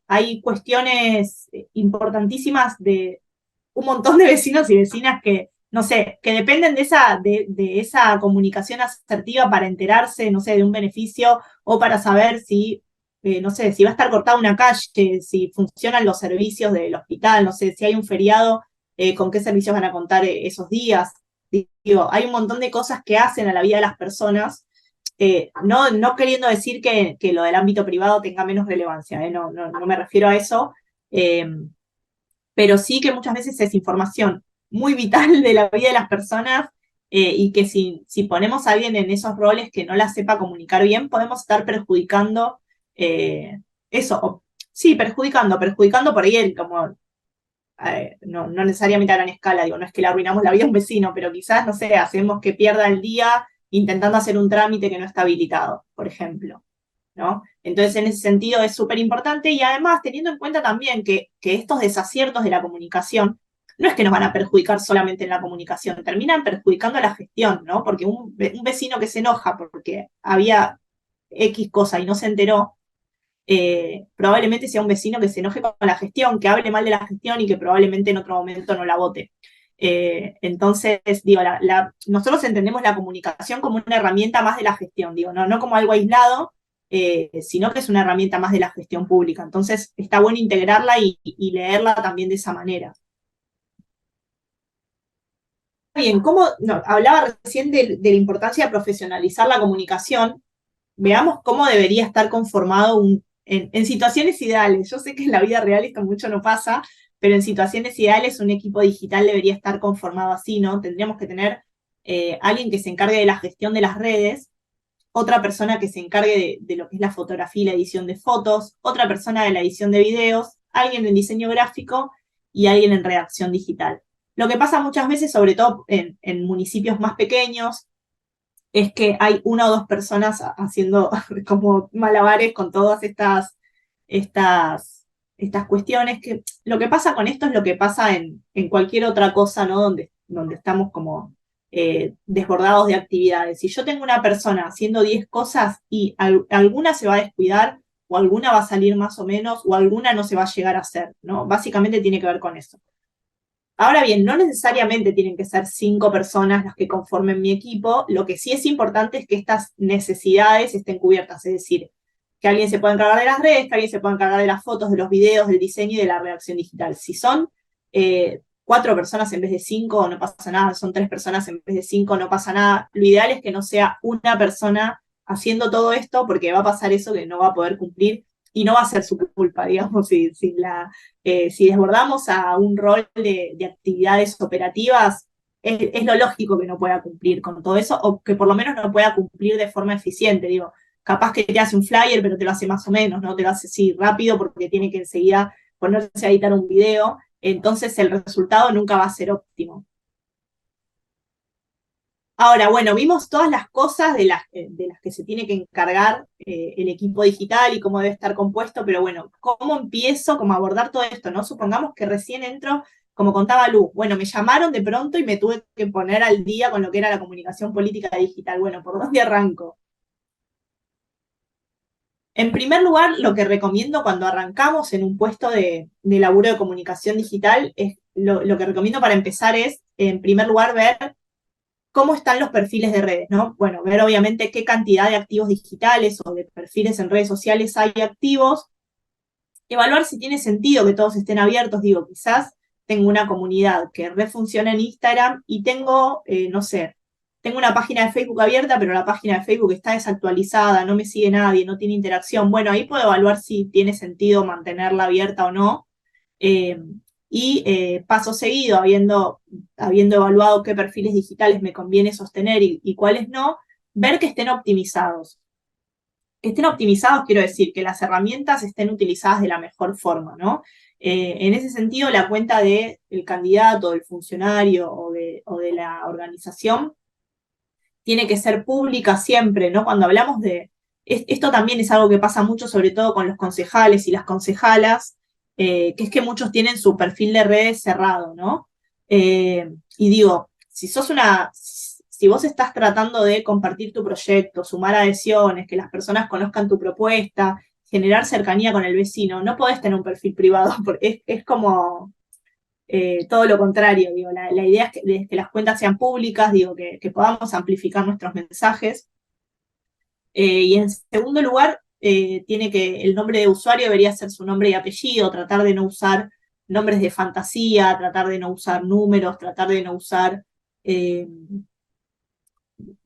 hay cuestiones importantísimas de un montón de vecinos y vecinas que, no sé, que dependen de esa comunicación asertiva para enterarse, no sé, de un beneficio o para saber si, no sé, si va a estar cortada una calle, si funcionan los servicios del hospital, no sé, si hay un feriado, con qué servicios van a contar esos días. Digo, hay un montón de cosas que hacen a la vida de las personas no queriendo decir que lo del ámbito privado tenga menos relevancia, no me refiero a eso, pero sí que muchas veces es información muy vital de la vida de las personas, y que si ponemos a alguien en esos roles que no la sepa comunicar bien, podemos estar perjudicando eso. Sí, perjudicando por ahí como no necesariamente a gran escala, digo, no es que le arruinamos la vida a un vecino, pero quizás, no sé, hacemos que pierda el día intentando hacer un trámite que no está habilitado, por ejemplo, ¿no? Entonces, en ese sentido es súper importante, y además teniendo en cuenta también que estos desaciertos de la comunicación no es que nos van a perjudicar solamente en la comunicación, terminan perjudicando la gestión, ¿no? Porque un vecino que se enoja porque había X cosa y no se enteró, probablemente sea un vecino que se enoje con la gestión, que hable mal de la gestión y que probablemente en otro momento no la vote. Entonces, digo, nosotros entendemos la comunicación como una herramienta más de la gestión, digo, no como algo aislado, sino que es una herramienta más de la gestión pública. Entonces, está bueno integrarla y leerla también de esa manera. Bien, hablaba recién de la importancia de profesionalizar la comunicación. Veamos cómo debería estar conformado en situaciones ideales. Yo sé que en la vida real esto mucho no pasa, pero en situaciones ideales un equipo digital debería estar conformado así, ¿no? Tendríamos que tener alguien que se encargue de la gestión de las redes, otra persona que se encargue de lo que es la fotografía y la edición de fotos, otra persona de la edición de videos, alguien en diseño gráfico y alguien en redacción digital. Lo que pasa muchas veces, sobre todo en municipios más pequeños, es que hay una o dos personas haciendo como malabares con todas estas cuestiones, que lo que pasa con esto es lo que pasa en cualquier otra cosa, ¿no? Donde estamos como desbordados de actividades. Si yo tengo una persona haciendo 10 cosas y alguna se va a descuidar, o alguna va a salir más o menos, o alguna no se va a llegar a hacer, ¿no? Básicamente tiene que ver con eso. Ahora bien, no necesariamente tienen que ser 5 personas las que conformen mi equipo. Lo que sí es importante es que estas necesidades estén cubiertas, es decir, que alguien se pueda encargar de las redes, que alguien se pueda encargar de las fotos, de los videos, del diseño y de la redacción digital. Si son 4 personas en vez de 5, no pasa nada. Son 3 personas en vez de 5, no pasa nada. Lo ideal es que no sea una persona haciendo todo esto, porque va a pasar eso, que no va a poder cumplir y no va a ser su culpa, digamos, si desbordamos a un rol de actividades operativas, es lo lógico que no pueda cumplir con todo eso, o que por lo menos no pueda cumplir de forma eficiente. Digo, capaz que te hace un flyer, pero te lo hace más o menos, ¿no? Te lo hace así rápido porque tiene que enseguida ponerse a editar un video, entonces el resultado nunca va a ser óptimo. Ahora, bueno, vimos todas las cosas de las que se tiene que encargar el equipo digital y cómo debe estar compuesto, pero bueno, ¿cómo empiezo? ¿Cómo abordar todo esto? ¿No? Supongamos que recién entro, como contaba Lu, bueno, me llamaron de pronto y me tuve que poner al día con lo que era la comunicación política digital. Bueno, ¿por dónde arranco? En primer lugar, lo que recomiendo cuando arrancamos en un puesto de laburo de comunicación digital, lo que recomiendo para empezar es, en primer lugar, ver cómo están los perfiles de redes, ¿no? Bueno, ver obviamente qué cantidad de activos digitales o de perfiles en redes sociales hay activos, evaluar si tiene sentido que todos estén abiertos. Digo, quizás tengo una comunidad que refunciona en Instagram y tengo, no sé, tengo una página de Facebook abierta, pero la página de Facebook está desactualizada, no me sigue nadie, no tiene interacción. Bueno, ahí puedo evaluar si tiene sentido mantenerla abierta o no. Paso seguido, habiendo evaluado qué perfiles digitales me conviene sostener y cuáles no, ver que estén optimizados. Que estén optimizados quiero decir que las herramientas estén utilizadas de la mejor forma, ¿no? En ese sentido, la cuenta del candidato, del funcionario o de la organización tiene que ser pública siempre, ¿no? Cuando hablamos esto también es algo que pasa mucho, sobre todo con los concejales y las concejalas, que es que muchos tienen su perfil de redes cerrado, ¿no? Y digo, si vos estás tratando de compartir tu proyecto, sumar adhesiones, que las personas conozcan tu propuesta, generar cercanía con el vecino, no podés tener un perfil privado, porque es como todo lo contrario. Digo, la idea es que las cuentas sean públicas, digo, que podamos amplificar nuestros mensajes. Y en segundo lugar, el nombre de usuario debería ser su nombre y apellido, tratar de no usar nombres de fantasía, tratar de no usar números, tratar de no usar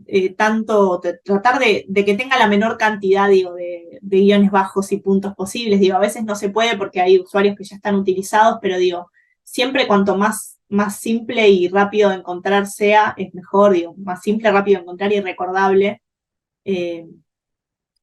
tratar de que tenga la menor cantidad, digo, de guiones bajos y puntos posibles. Digo, a veces no se puede porque hay usuarios que ya están utilizados, pero digo, siempre cuanto más simple y rápido de encontrar sea, es mejor, digo, más simple, rápido de encontrar y recordable.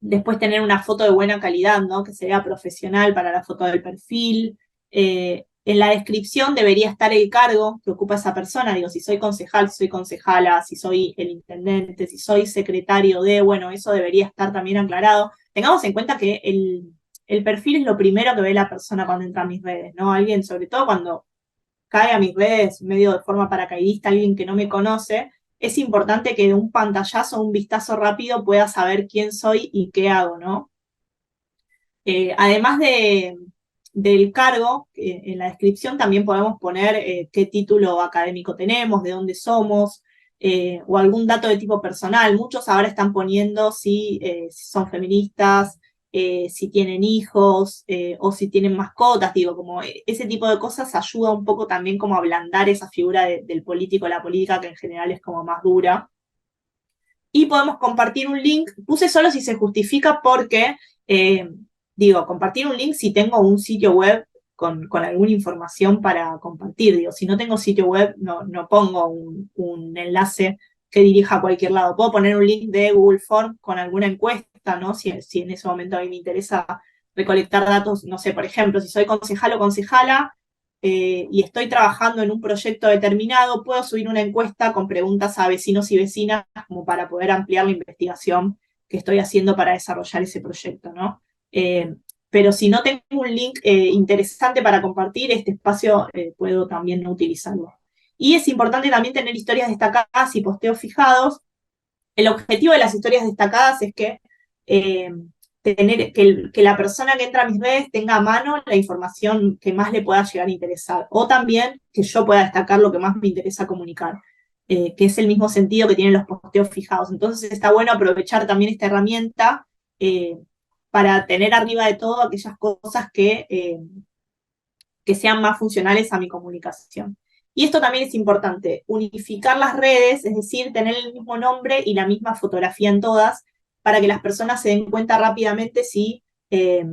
Después tener una foto de buena calidad, ¿no? Que sea profesional para la foto del perfil. En la descripción debería estar el cargo que ocupa esa persona. Digo, si soy concejal, si soy concejala, si soy el intendente, si soy secretario de, bueno, eso debería estar también aclarado. Tengamos en cuenta que el perfil es lo primero que ve la persona cuando entra a mis redes, ¿no? Alguien, sobre todo cuando cae a mis redes medio de forma paracaidista, alguien que no me conoce, es importante que de un pantallazo, un vistazo rápido pueda saber quién soy y qué hago, ¿no? Además del cargo, en la descripción también podemos poner qué título académico tenemos, de dónde somos, o algún dato de tipo personal. Muchos ahora están poniendo si son feministas, si tienen hijos, o si tienen mascotas, digo, como ese tipo de cosas ayuda un poco también como a ablandar esa figura del político, la política que en general es como más dura. Y podemos compartir un link, puse solo si se justifica porque, digo, compartir un link si tengo un sitio web con alguna información para compartir, digo, si no tengo sitio web no pongo un enlace que dirija a cualquier lado, puedo poner un link de Google Form con alguna encuesta, ¿no? Si en ese momento a mí me interesa recolectar datos, no sé, por ejemplo, si soy concejal o concejala, y estoy trabajando en un proyecto determinado, puedo subir una encuesta con preguntas a vecinos y vecinas como para poder ampliar la investigación que estoy haciendo para desarrollar ese proyecto, ¿no? Pero si no tengo un link interesante para compartir, este espacio puedo también no utilizarlo. Y es importante también tener historias destacadas y posteos fijados. El objetivo de las historias destacadas es que que la persona que entra a mis redes tenga a mano la información que más le pueda llegar a interesar, o también que yo pueda destacar lo que más me interesa comunicar, que es el mismo sentido que tienen los posteos fijados. Entonces está bueno aprovechar también esta herramienta para tener arriba de todo aquellas cosas que sean más funcionales a mi comunicación. Y esto también es importante, unificar las redes, es decir, tener el mismo nombre y la misma fotografía en todas, para que las personas se den cuenta rápidamente si se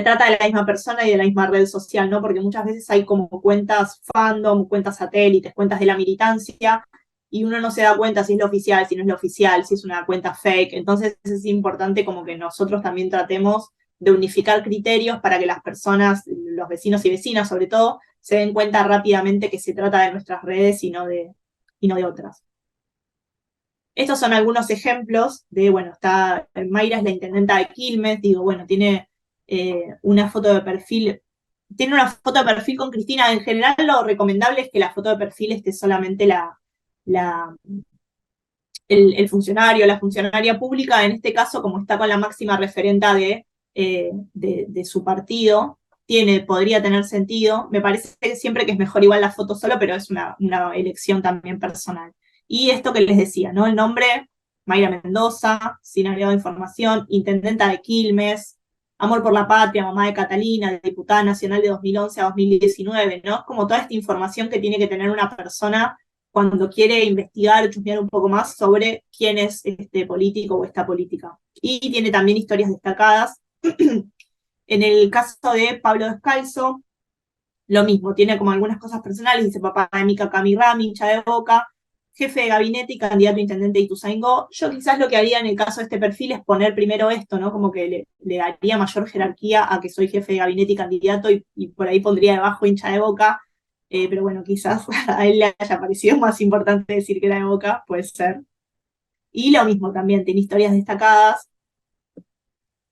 trata de la misma persona y de la misma red social, ¿no? Porque muchas veces hay como cuentas fandom, cuentas satélites, cuentas de la militancia, y uno no se da cuenta si es lo oficial, si no es lo oficial, si es una cuenta fake. Entonces es importante como que nosotros también tratemos de unificar criterios para que las personas, los vecinos y vecinas sobre todo, se den cuenta rápidamente que se trata de nuestras redes y no de otras. Estos son algunos ejemplos de, bueno, está Mayra es la intendenta de Quilmes, digo, bueno, tiene una foto de perfil, tiene una foto de perfil con Cristina. En general lo recomendable es que la foto de perfil esté solamente el funcionario, la funcionaria pública. En este caso, como está con la máxima referenta de su partido, podría tener sentido. Me parece que siempre que es mejor igual la foto solo, pero es una elección también personal. Y esto que les decía, ¿no? El nombre, Mayra Mendoza, sin agregado de información, intendenta de Quilmes, amor por la patria, mamá de Catalina, diputada nacional de 2011 a 2019, ¿no? Como toda esta información que tiene que tener una persona cuando quiere investigar o chusmear un poco más sobre quién es este político o esta política. Y tiene también historias destacadas. En el caso de Pablo Descalzo, lo mismo, tiene como algunas cosas personales, dice papá de Mica Camirami, hincha de Boca, jefe de gabinete y candidato a intendente de Ituzaingó. Yo quizás lo que haría en el caso de este perfil es poner primero esto, ¿no? Como que le daría mayor jerarquía a que soy jefe de gabinete y candidato, y por ahí pondría debajo hincha de Boca, pero bueno, quizás a él le haya parecido más importante decir que era de Boca, puede ser. Y lo mismo también, tiene historias destacadas.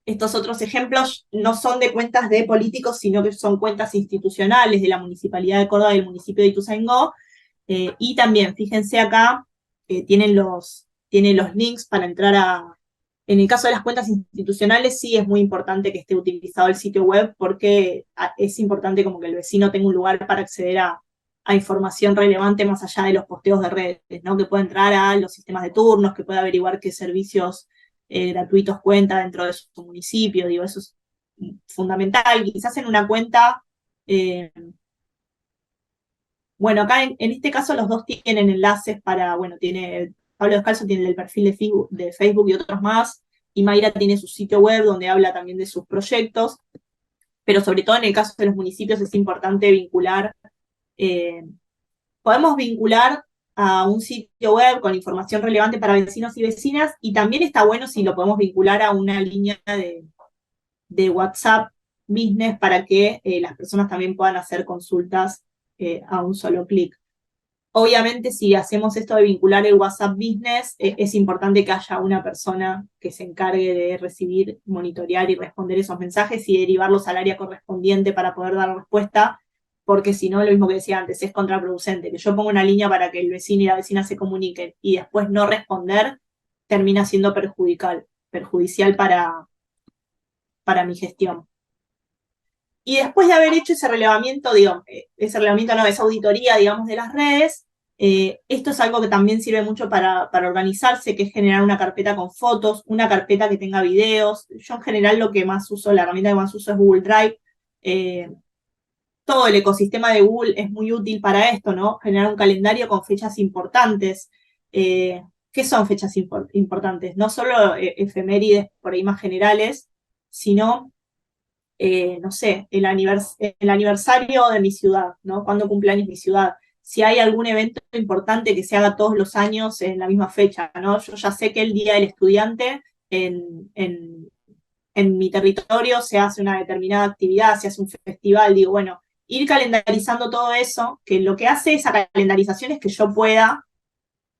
Estos otros ejemplos no son de cuentas de políticos, sino que son cuentas institucionales de la Municipalidad de Córdoba y del municipio de Ituzaingó. Y también, fíjense acá, tienen los links para entrar en el caso de las cuentas institucionales, sí es muy importante que esté utilizado el sitio web, porque es importante como que el vecino tenga un lugar para acceder a información relevante más allá de los posteos de redes, ¿no? Que pueda entrar a los sistemas de turnos, que pueda averiguar qué servicios gratuitos cuenta dentro de su municipio. Digo, eso es fundamental. Quizás en una cuenta, bueno, acá en este caso los dos tienen enlaces para, bueno, tiene Pablo Descalzo tiene el perfil de Facebook y otros más, y Mayra tiene su sitio web donde habla también de sus proyectos, pero sobre todo en el caso de los municipios es importante vincular, podemos vincular a un sitio web con información relevante para vecinos y vecinas, y también está bueno si lo podemos vincular a una línea de WhatsApp Business para que las personas también puedan hacer consultas a un solo clic. Obviamente, si hacemos esto de vincular el WhatsApp Business, es importante que haya una persona que se encargue de recibir, monitorear y responder esos mensajes y derivarlos al área correspondiente para poder dar respuesta, porque si no, lo mismo que decía antes, es contraproducente. Que yo ponga una línea para que el vecino y la vecina se comuniquen y después no responder, termina siendo perjudicial para mi gestión. Y después de haber hecho ese relevamiento, esa auditoría, digamos, de las redes, esto es algo que también sirve mucho para organizarse, que es generar una carpeta con fotos, una carpeta que tenga videos. Yo en general lo que más uso, la herramienta que más uso es Google Drive. Todo el ecosistema de Google es muy útil para esto, ¿no? Generar un calendario con fechas importantes. ¿Qué son fechas importantes? No solo efemérides por ahí más generales, sino no sé, el aniversario de mi ciudad, ¿no? Cuando cumpleaños mi ciudad. Si hay algún evento importante que se haga todos los años en la misma fecha, ¿no? Yo ya sé que el Día del Estudiante en mi territorio se hace una determinada actividad, se hace un festival, digo, bueno, ir calendarizando todo eso, que lo que hace esa calendarización es que yo pueda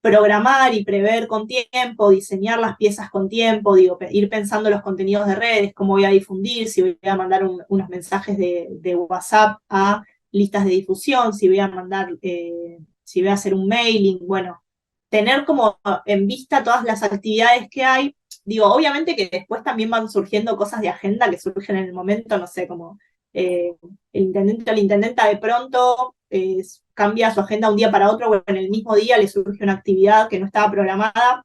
programar y prever con tiempo, diseñar las piezas con tiempo, digo, ir pensando los contenidos de redes, cómo voy a difundir, si voy a mandar unos mensajes de WhatsApp a listas de difusión, si voy a mandar, si voy a hacer un mailing, bueno, tener como en vista todas las actividades que hay. Digo, obviamente que después también van surgiendo cosas de agenda que surgen en el momento, no sé, como el intendente o la intendenta de pronto cambia su agenda un día para otro, o en el mismo día le surge una actividad que no estaba programada.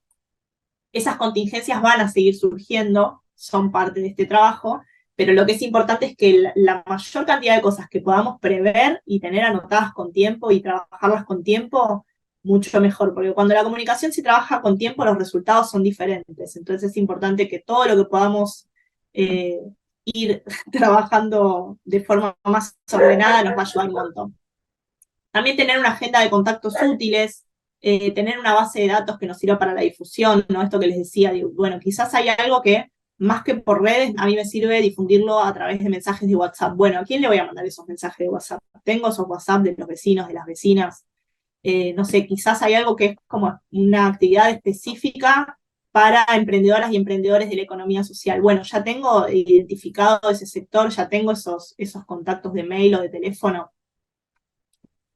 Esas contingencias van a seguir surgiendo, son parte de este trabajo, pero lo que es importante es que la mayor cantidad de cosas que podamos prever y tener anotadas con tiempo y trabajarlas con tiempo, mucho mejor, porque cuando la comunicación se trabaja con tiempo, los resultados son diferentes. Entonces es importante que todo lo que podamos ir trabajando de forma más ordenada nos va a ayudar un montón. También tener una agenda de contactos útiles, tener una base de datos que nos sirva para la difusión, ¿no? Esto que les decía, digo, bueno, quizás hay algo que, más que por redes, a mí me sirve difundirlo a través de mensajes de WhatsApp. Bueno, ¿a quién le voy a mandar esos mensajes de WhatsApp? Tengo esos WhatsApp de los vecinos, de las vecinas. No sé, quizás hay algo que es como una actividad específica para emprendedoras y emprendedores de la economía social. Bueno, ya tengo identificado ese sector, ya tengo esos contactos de mail o de teléfono.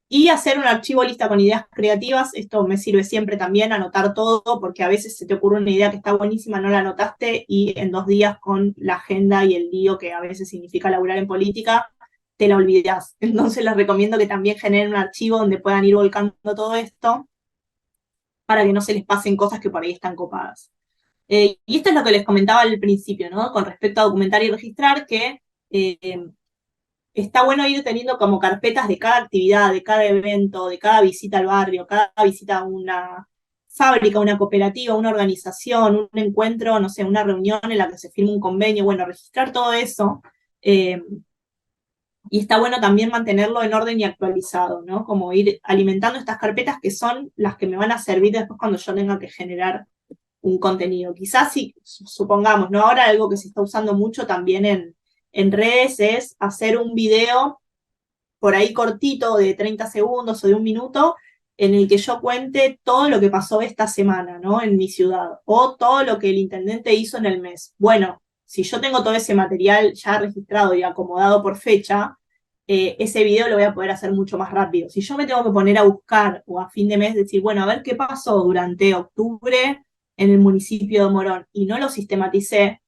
Y hacer un archivo lista con ideas creativas, esto me sirve siempre también, anotar todo, porque a veces se te ocurre una idea que está buenísima, no la anotaste, y en 2 días con la agenda y el lío que a veces significa laburar en política, te la olvidás. Entonces les recomiendo que también generen un archivo donde puedan ir volcando todo esto, para que no se les pasen cosas que por ahí están copadas. Y esto es lo que les comentaba al principio, ¿no? Con respecto a documentar y registrar, que está bueno ir teniendo como carpetas de cada actividad, de cada evento, de cada visita al barrio, cada visita a una fábrica, una cooperativa, una organización, un encuentro, no sé, una reunión en la que se firma un convenio, bueno, registrar todo eso. Y está bueno también mantenerlo en orden y actualizado, ¿no? Como ir alimentando estas carpetas que son las que me van a servir después cuando yo tenga que generar un contenido. Quizás si, supongamos, ¿no? Ahora algo que se está usando mucho también en redes es hacer un video por ahí cortito de 30 segundos o de 1 minuto en el que yo cuente todo lo que pasó esta semana, ¿no? En mi ciudad, o todo lo que el intendente hizo en el mes. Bueno, si yo tengo todo ese material ya registrado y acomodado por fecha, ese video lo voy a poder hacer mucho más rápido. Si yo me tengo que poner a buscar o a fin de mes decir, bueno, a ver qué pasó durante octubre en el municipio de Morón y no lo sistematicé,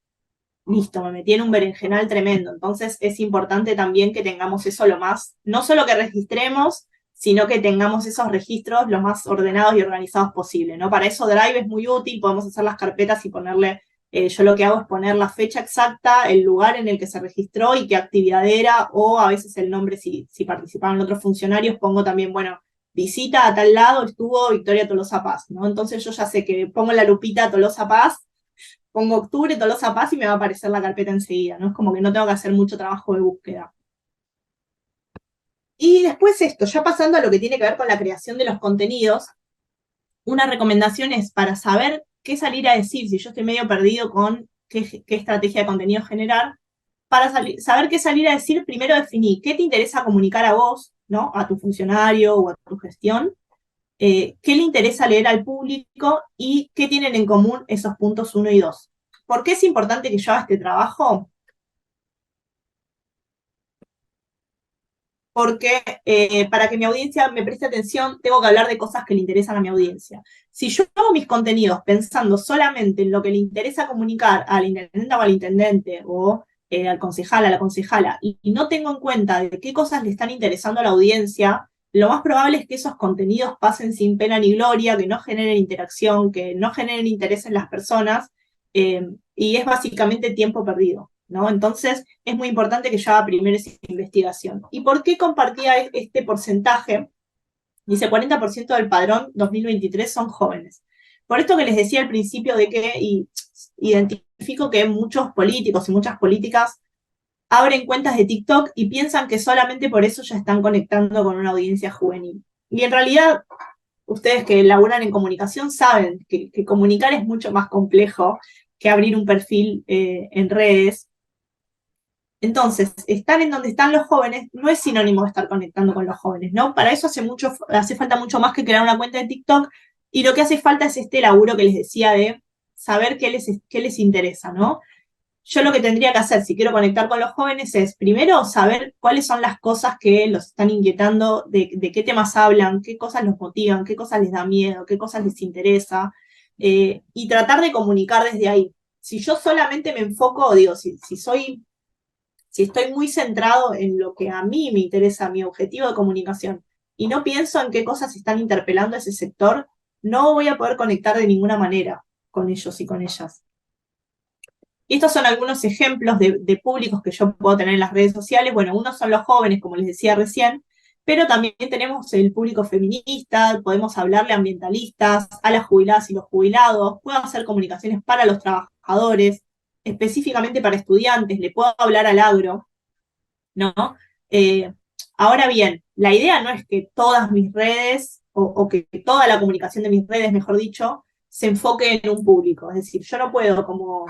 listo, me metí en un berenjenal tremendo. Entonces es importante también que tengamos eso lo más, no solo que registremos, sino que tengamos esos registros lo más ordenados y organizados posible, ¿no? Para eso Drive es muy útil, podemos hacer las carpetas y ponerle, yo lo que hago es poner la fecha exacta, el lugar en el que se registró y qué actividad era, o a veces el nombre, si participaban otros funcionarios, pongo también, bueno, visita a tal lado, estuvo Victoria Tolosa Paz, ¿no? Entonces yo ya sé que pongo la lupita Tolosa Paz, pongo octubre Tolosa Paz y me va a aparecer la carpeta enseguida, ¿no? Es como que no tengo que hacer mucho trabajo de búsqueda. Y después esto, ya pasando a lo que tiene que ver con la creación de los contenidos, una recomendación es para saber qué salir a decir, si yo estoy medio perdido con qué estrategia de contenido generar, para saber qué salir a decir, primero definí qué te interesa comunicar a vos, ¿no? A tu funcionario o a tu gestión, qué le interesa leer al público y qué tienen en común esos puntos 1 y 2. ¿Por qué es importante que yo haga este trabajo? Porque para que mi audiencia me preste atención, tengo que hablar de cosas que le interesan a mi audiencia. Si yo hago mis contenidos pensando solamente en lo que le interesa comunicar al intendente o al intendente, o al concejal, a la concejala, y no tengo en cuenta de qué cosas le están interesando a la audiencia, lo más probable es que esos contenidos pasen sin pena ni gloria, que no generen interacción, que no generen interés en las personas, y es básicamente tiempo perdido, ¿no? Entonces, es muy importante que yo haga primero esa investigación. ¿Y por qué compartía este porcentaje? Dice 40% del padrón 2023 son jóvenes. Por esto que les decía al principio de que identifico que muchos políticos y muchas políticas abren cuentas de TikTok y piensan que solamente por eso ya están conectando con una audiencia juvenil. Y en realidad, ustedes que laburan en comunicación saben que comunicar es mucho más complejo que abrir un perfil en redes. Entonces, estar en donde están los jóvenes no es sinónimo de estar conectando con los jóvenes, ¿no? Para eso hace falta mucho más que crear una cuenta de TikTok, y lo que hace falta es este laburo que les decía de saber qué les interesa, ¿no? Yo lo que tendría que hacer si quiero conectar con los jóvenes es, primero, saber cuáles son las cosas que los están inquietando, de qué temas hablan, qué cosas los motivan, qué cosas les da miedo, qué cosas les interesa, y tratar de comunicar desde ahí. Si yo solamente me enfoco, digo, si estoy muy centrado en lo que a mí me interesa, mi objetivo de comunicación, y no pienso en qué cosas están interpelando a ese sector, no voy a poder conectar de ninguna manera con ellos y con ellas. Y estos son algunos ejemplos de públicos que yo puedo tener en las redes sociales. Bueno, unos son los jóvenes, como les decía recién, pero también tenemos el público feminista, podemos hablarle a ambientalistas, a las jubiladas y los jubilados, puedo hacer comunicaciones para los trabajadores, específicamente para estudiantes, le puedo hablar al agro, ¿no? Ahora bien, la idea no es que todas mis redes, o que toda la comunicación de mis redes, mejor dicho, se enfoque en un público. Es decir, yo no puedo como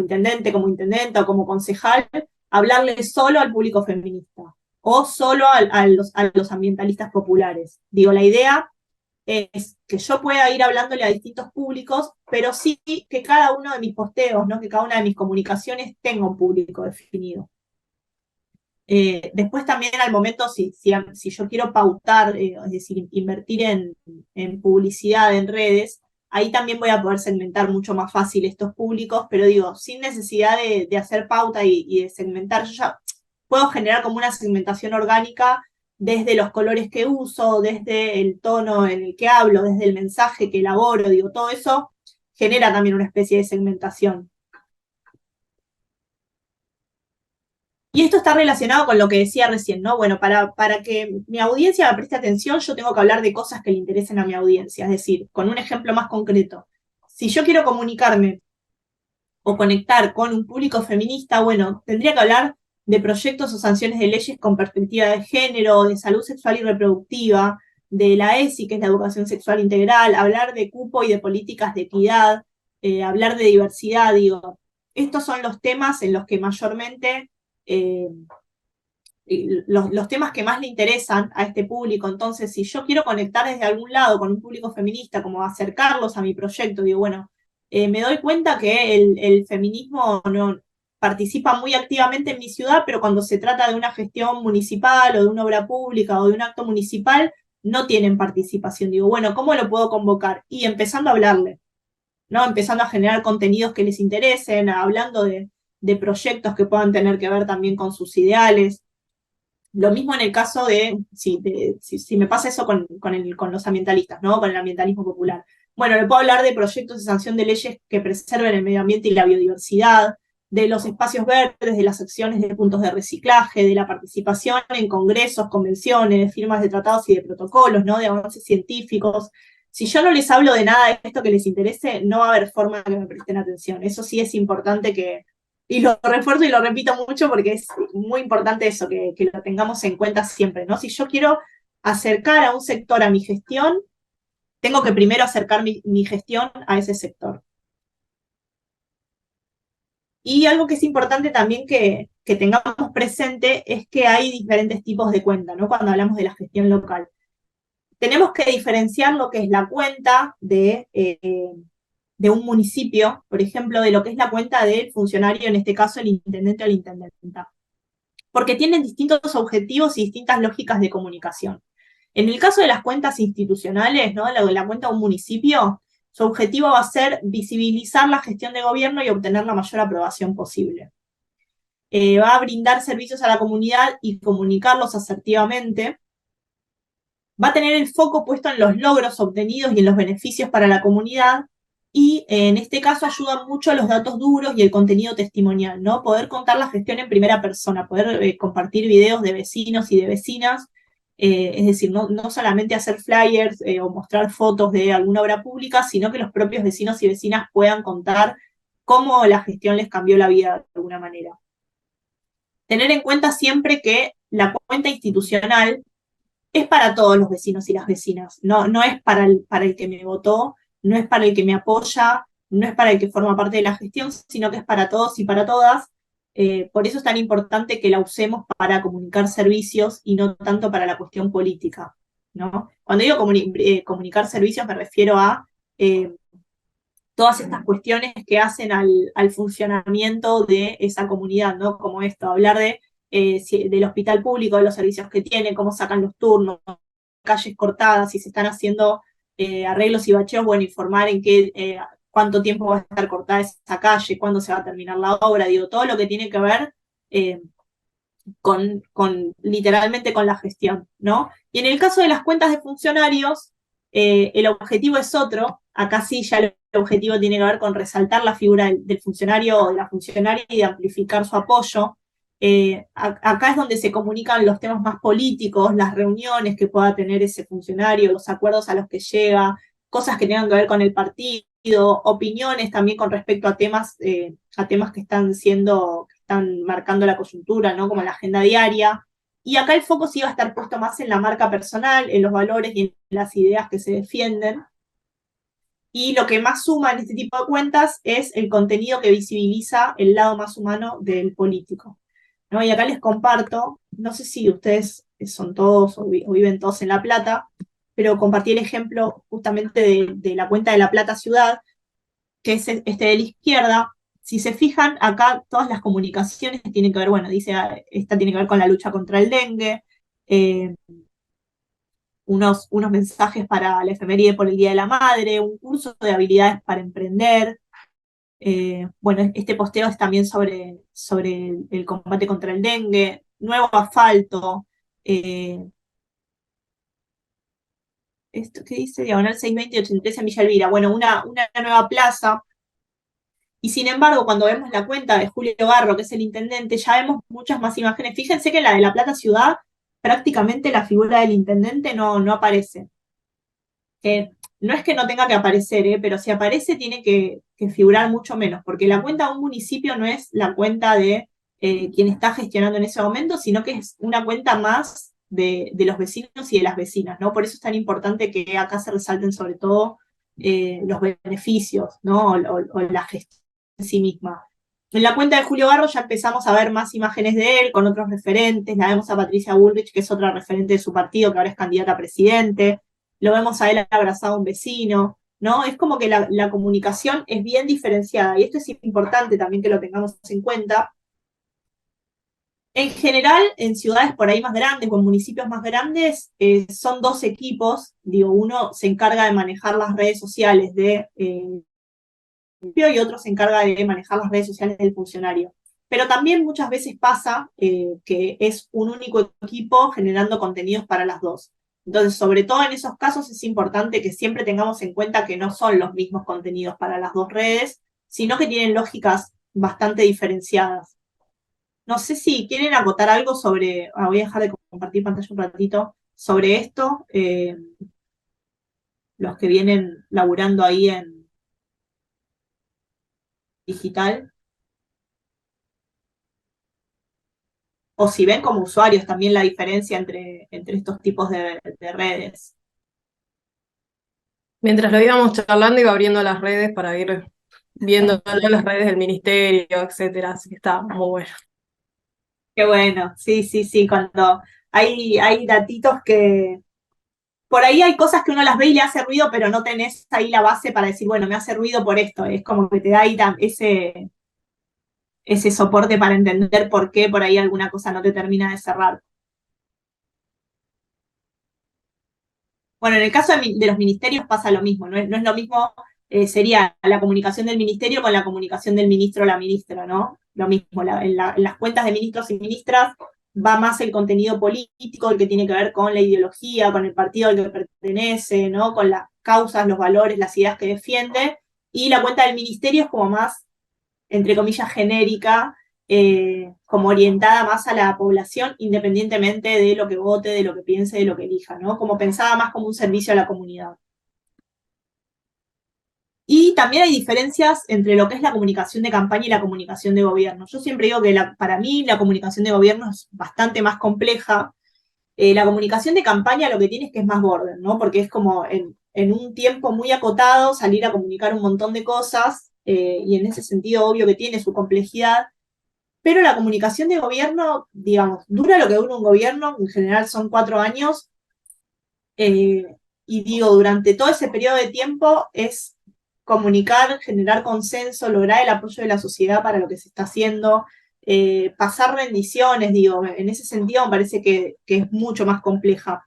intendente, como intendenta o como concejal, hablarle solo al público feminista o solo a los ambientalistas populares. Digo, la idea es que yo pueda ir hablándole a distintos públicos, pero sí que cada uno de mis posteos, ¿no? Que cada una de mis comunicaciones tenga un público definido. Después también al momento, si yo quiero pautar, es decir, invertir en publicidad en redes, ahí también voy a poder segmentar mucho más fácil estos públicos, pero digo, sin necesidad de hacer pauta y de segmentar, yo ya puedo generar como una segmentación orgánica desde los colores que uso, desde el tono en el que hablo, desde el mensaje que elaboro, digo, todo eso genera también una especie de segmentación. Y esto está relacionado con lo que decía recién, ¿no? Bueno, para que mi audiencia me preste atención, yo tengo que hablar de cosas que le interesen a mi audiencia. Es decir, con un ejemplo más concreto, si yo quiero comunicarme o conectar con un público feminista, bueno, tendría que hablar de proyectos o sanciones de leyes con perspectiva de género, de salud sexual y reproductiva, de la ESI, que es la educación sexual integral, hablar de cupo y de políticas de equidad, hablar de diversidad, digo. Estos son los temas en los que mayormente los temas que más le interesan a este público. Entonces, si yo quiero conectar desde algún lado con un público feminista, como acercarlos a mi proyecto, digo, bueno, me doy cuenta que el feminismo no participa muy activamente en mi ciudad, pero cuando se trata de una gestión municipal o de una obra pública o de un acto municipal, no tienen participación. Digo, bueno, ¿cómo lo puedo convocar? Y empezando a hablarle, ¿no? Empezando a generar contenidos que les interesen, hablando de proyectos que puedan tener que ver también con sus ideales. Lo mismo en el caso de, si me pasa eso con los ambientalistas, ¿no? Con el ambientalismo popular. Bueno, le puedo hablar de proyectos de sanción de leyes que preserven el medio ambiente y la biodiversidad, de los espacios verdes, de las acciones de puntos de reciclaje, de la participación en congresos, convenciones, firmas de tratados y de protocolos, ¿no? De avances científicos. Si yo no les hablo de nada de esto que les interese, no va a haber forma de que me presten atención. Eso sí es importante y lo refuerzo y lo repito mucho porque es muy importante eso, que lo tengamos en cuenta siempre, ¿no? Si yo quiero acercar a un sector a mi gestión, tengo que primero acercar mi gestión a ese sector. Y algo que es importante también que tengamos presente es que hay diferentes tipos de cuenta, ¿no? Cuando hablamos de la gestión local. Tenemos que diferenciar lo que es la cuenta de un municipio, por ejemplo, de lo que es la cuenta del funcionario, en este caso el intendente o la intendenta, porque tienen distintos objetivos y distintas lógicas de comunicación. En el caso de las cuentas institucionales, ¿no? La cuenta de un municipio, su objetivo va a ser visibilizar la gestión de gobierno y obtener la mayor aprobación posible. Va a brindar servicios a la comunidad y comunicarlos asertivamente. Va a tener el foco puesto en los logros obtenidos y en los beneficios para la comunidad, y en este caso ayudan mucho los datos duros y el contenido testimonial, ¿no? Poder contar la gestión en primera persona, poder compartir videos de vecinos y de vecinas, es decir, no solamente hacer flyers o mostrar fotos de alguna obra pública, sino que los propios vecinos y vecinas puedan contar cómo la gestión les cambió la vida de alguna manera. Tener en cuenta siempre que la cuenta institucional es para todos los vecinos y las vecinas, no es para el que me votó, no es para el que me apoya, no es para el que forma parte de la gestión, sino que es para todos y para todas. Por eso es tan importante que la usemos para comunicar servicios y no tanto para la cuestión política, ¿no? Cuando digo comunicar servicios me refiero a todas estas cuestiones que hacen al funcionamiento de esa comunidad, ¿no? Como esto, hablar del hospital público, de los servicios que tiene, cómo sacan los turnos, calles cortadas, si se están haciendo arreglos y bacheos, bueno, informar en cuánto tiempo va a estar cortada esa calle, cuándo se va a terminar la obra, digo, todo lo que tiene que ver literalmente con la gestión, ¿no? Y en el caso de las cuentas de funcionarios, el objetivo es otro. Acá sí ya el objetivo tiene que ver con resaltar la figura del funcionario o de la funcionaria y de amplificar su apoyo. Acá es donde se comunican los temas más políticos, las reuniones que pueda tener ese funcionario, los acuerdos a los que llega, cosas que tengan que ver con el partido, opiniones también con respecto a temas que están marcando la coyuntura, ¿no? Como la agenda diaria. Y acá el foco sí va a estar puesto más en la marca personal, en los valores y en las ideas que se defienden. Y lo que más suma en este tipo de cuentas es el contenido que visibiliza el lado más humano del político, ¿no? Y acá les comparto, no sé si ustedes son todos o viven todos en La Plata, pero compartí el ejemplo justamente de la cuenta de La Plata Ciudad, que es este de la izquierda. Si se fijan, acá todas las comunicaciones tienen que ver, bueno, dice, esta tiene que ver con la lucha contra el dengue, unos mensajes para la efeméride por el Día de la Madre, un curso de habilidades para emprender. Bueno, este posteo es también sobre el combate contra el dengue, nuevo asfalto, esto que dice, diagonal 620 83 en Villa Elvira, bueno, una nueva plaza. Y sin embargo, cuando vemos la cuenta de Julio Garro, que es el intendente, ya vemos muchas más imágenes. Fíjense que en la de La Plata Ciudad, prácticamente la figura del intendente no aparece. No es que no tenga que aparecer, pero si aparece tiene que figurar mucho menos, porque la cuenta de un municipio no es la cuenta de quien está gestionando en ese momento, sino que es una cuenta más de los vecinos y de las vecinas, ¿no? Por eso es tan importante que acá se resalten sobre todo los beneficios, ¿no? O la gestión en sí misma. En la cuenta de Julio Garro ya empezamos a ver más imágenes de él, con otros referentes. La vemos a Patricia Bullrich, que es otra referente de su partido, que ahora es candidata a presidente. Lo vemos a él abrazado a un vecino, ¿no? Es como que la comunicación es bien diferenciada, y esto es importante también que lo tengamos en cuenta. En general, en ciudades por ahí más grandes o en municipios más grandes, son dos equipos. Digo, uno se encarga de manejar las redes sociales y otro se encarga de manejar las redes sociales del funcionario. Pero también muchas veces pasa que es un único equipo generando contenidos para las dos. Entonces, sobre todo en esos casos es importante que siempre tengamos en cuenta que no son los mismos contenidos para las dos redes, sino que tienen lógicas bastante diferenciadas. No sé si quieren acotar algo sobre, voy a dejar de compartir pantalla un ratito, sobre esto, los que vienen laburando ahí en digital, o si ven como usuarios también la diferencia entre estos tipos de redes. Mientras lo íbamos charlando, iba abriendo las redes para ir viendo las redes del ministerio, etcétera, así que está muy bueno. Qué bueno, sí, sí, sí, cuando hay datitos que por ahí hay cosas que uno las ve y le hace ruido, pero no tenés ahí la base para decir, bueno, me hace ruido por esto, es como que te da ahí ese soporte para entender por qué por ahí alguna cosa no te termina de cerrar. Bueno, en el caso de los ministerios pasa lo mismo, no es lo mismo, sería la comunicación del ministerio con la comunicación del ministro o la ministra, ¿no? Lo mismo, en las cuentas de ministros y ministras va más el contenido político, el que tiene que ver con la ideología, con el partido al que pertenece, ¿no? Con las causas, los valores, las ideas que defiende, y la cuenta del ministerio es como más, entre comillas, genérica, como orientada más a la población, independientemente de lo que vote, de lo que piense, de lo que elija, ¿no? Como pensada más como un servicio a la comunidad. Y también hay diferencias entre lo que es la comunicación de campaña y la comunicación de gobierno. Yo siempre digo que para mí la comunicación de gobierno es bastante más compleja. La comunicación de campaña lo que tiene es que es más border, ¿no? Porque es como en un tiempo muy acotado salir a comunicar un montón de cosas, y en ese sentido obvio que tiene su complejidad. Pero la comunicación de gobierno, digamos, dura lo que dura un gobierno, en general son 4 años, y digo, durante todo ese periodo de tiempo es comunicar, generar consenso, lograr el apoyo de la sociedad para lo que se está haciendo, pasar rendiciones, digo, en ese sentido me parece que es mucho más compleja.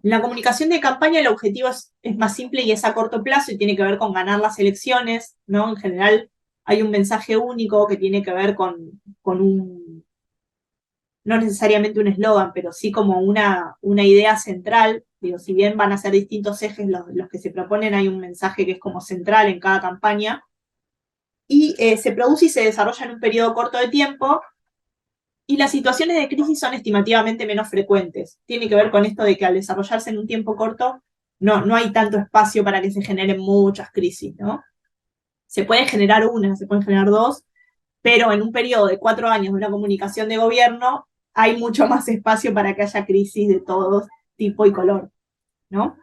En la comunicación de campaña el objetivo es más simple y es a corto plazo y tiene que ver con ganar las elecciones, ¿no? En general hay un mensaje único que tiene que ver con no necesariamente un eslogan, pero sí como una idea central. Digo, si bien van a ser distintos ejes los que se proponen, hay un mensaje que es como central en cada campaña. Y se produce y se desarrolla en un periodo corto de tiempo, y las situaciones de crisis son estimativamente menos frecuentes. Tiene que ver con esto de que al desarrollarse en un tiempo corto, no hay tanto espacio para que se generen muchas crisis, ¿no? Se puede generar una, se pueden generar dos, pero en un periodo de 4 años de una comunicación de gobierno hay mucho más espacio para que haya crisis de todo tipo y color, ¿no?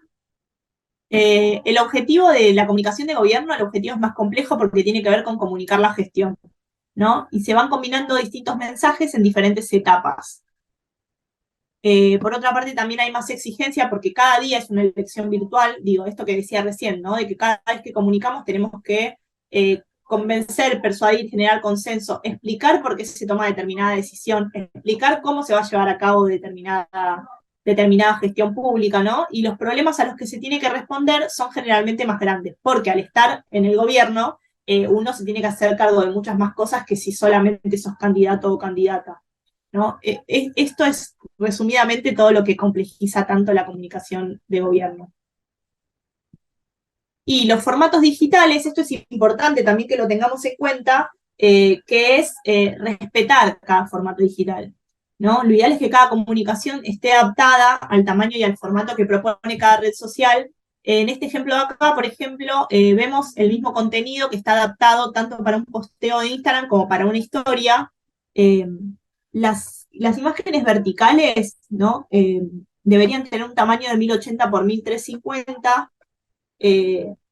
El objetivo de la comunicación de gobierno, el objetivo es más complejo porque tiene que ver con comunicar la gestión, ¿no? Y se van combinando distintos mensajes en diferentes etapas. Por otra parte, también hay más exigencia porque cada día es una elección virtual, digo, esto que decía recién, ¿no? De que cada vez que comunicamos tenemos que convencer, persuadir, generar consenso, explicar por qué se toma determinada decisión, explicar cómo se va a llevar a cabo determinada gestión pública, ¿no? Y los problemas a los que se tiene que responder son generalmente más grandes, porque al estar en el gobierno, uno se tiene que hacer cargo de muchas más cosas que si solamente sos candidato o candidata, ¿no? Esto es resumidamente todo lo que complejiza tanto la comunicación de gobierno. Y los formatos digitales, esto es importante también que lo tengamos en cuenta, que es respetar cada formato digital, ¿no? Lo ideal es que cada comunicación esté adaptada al tamaño y al formato que propone cada red social. En este ejemplo de acá, por ejemplo, vemos el mismo contenido que está adaptado tanto para un posteo de Instagram como para una historia. Las imágenes verticales, ¿no? Deberían tener un tamaño de 1080 por 1350.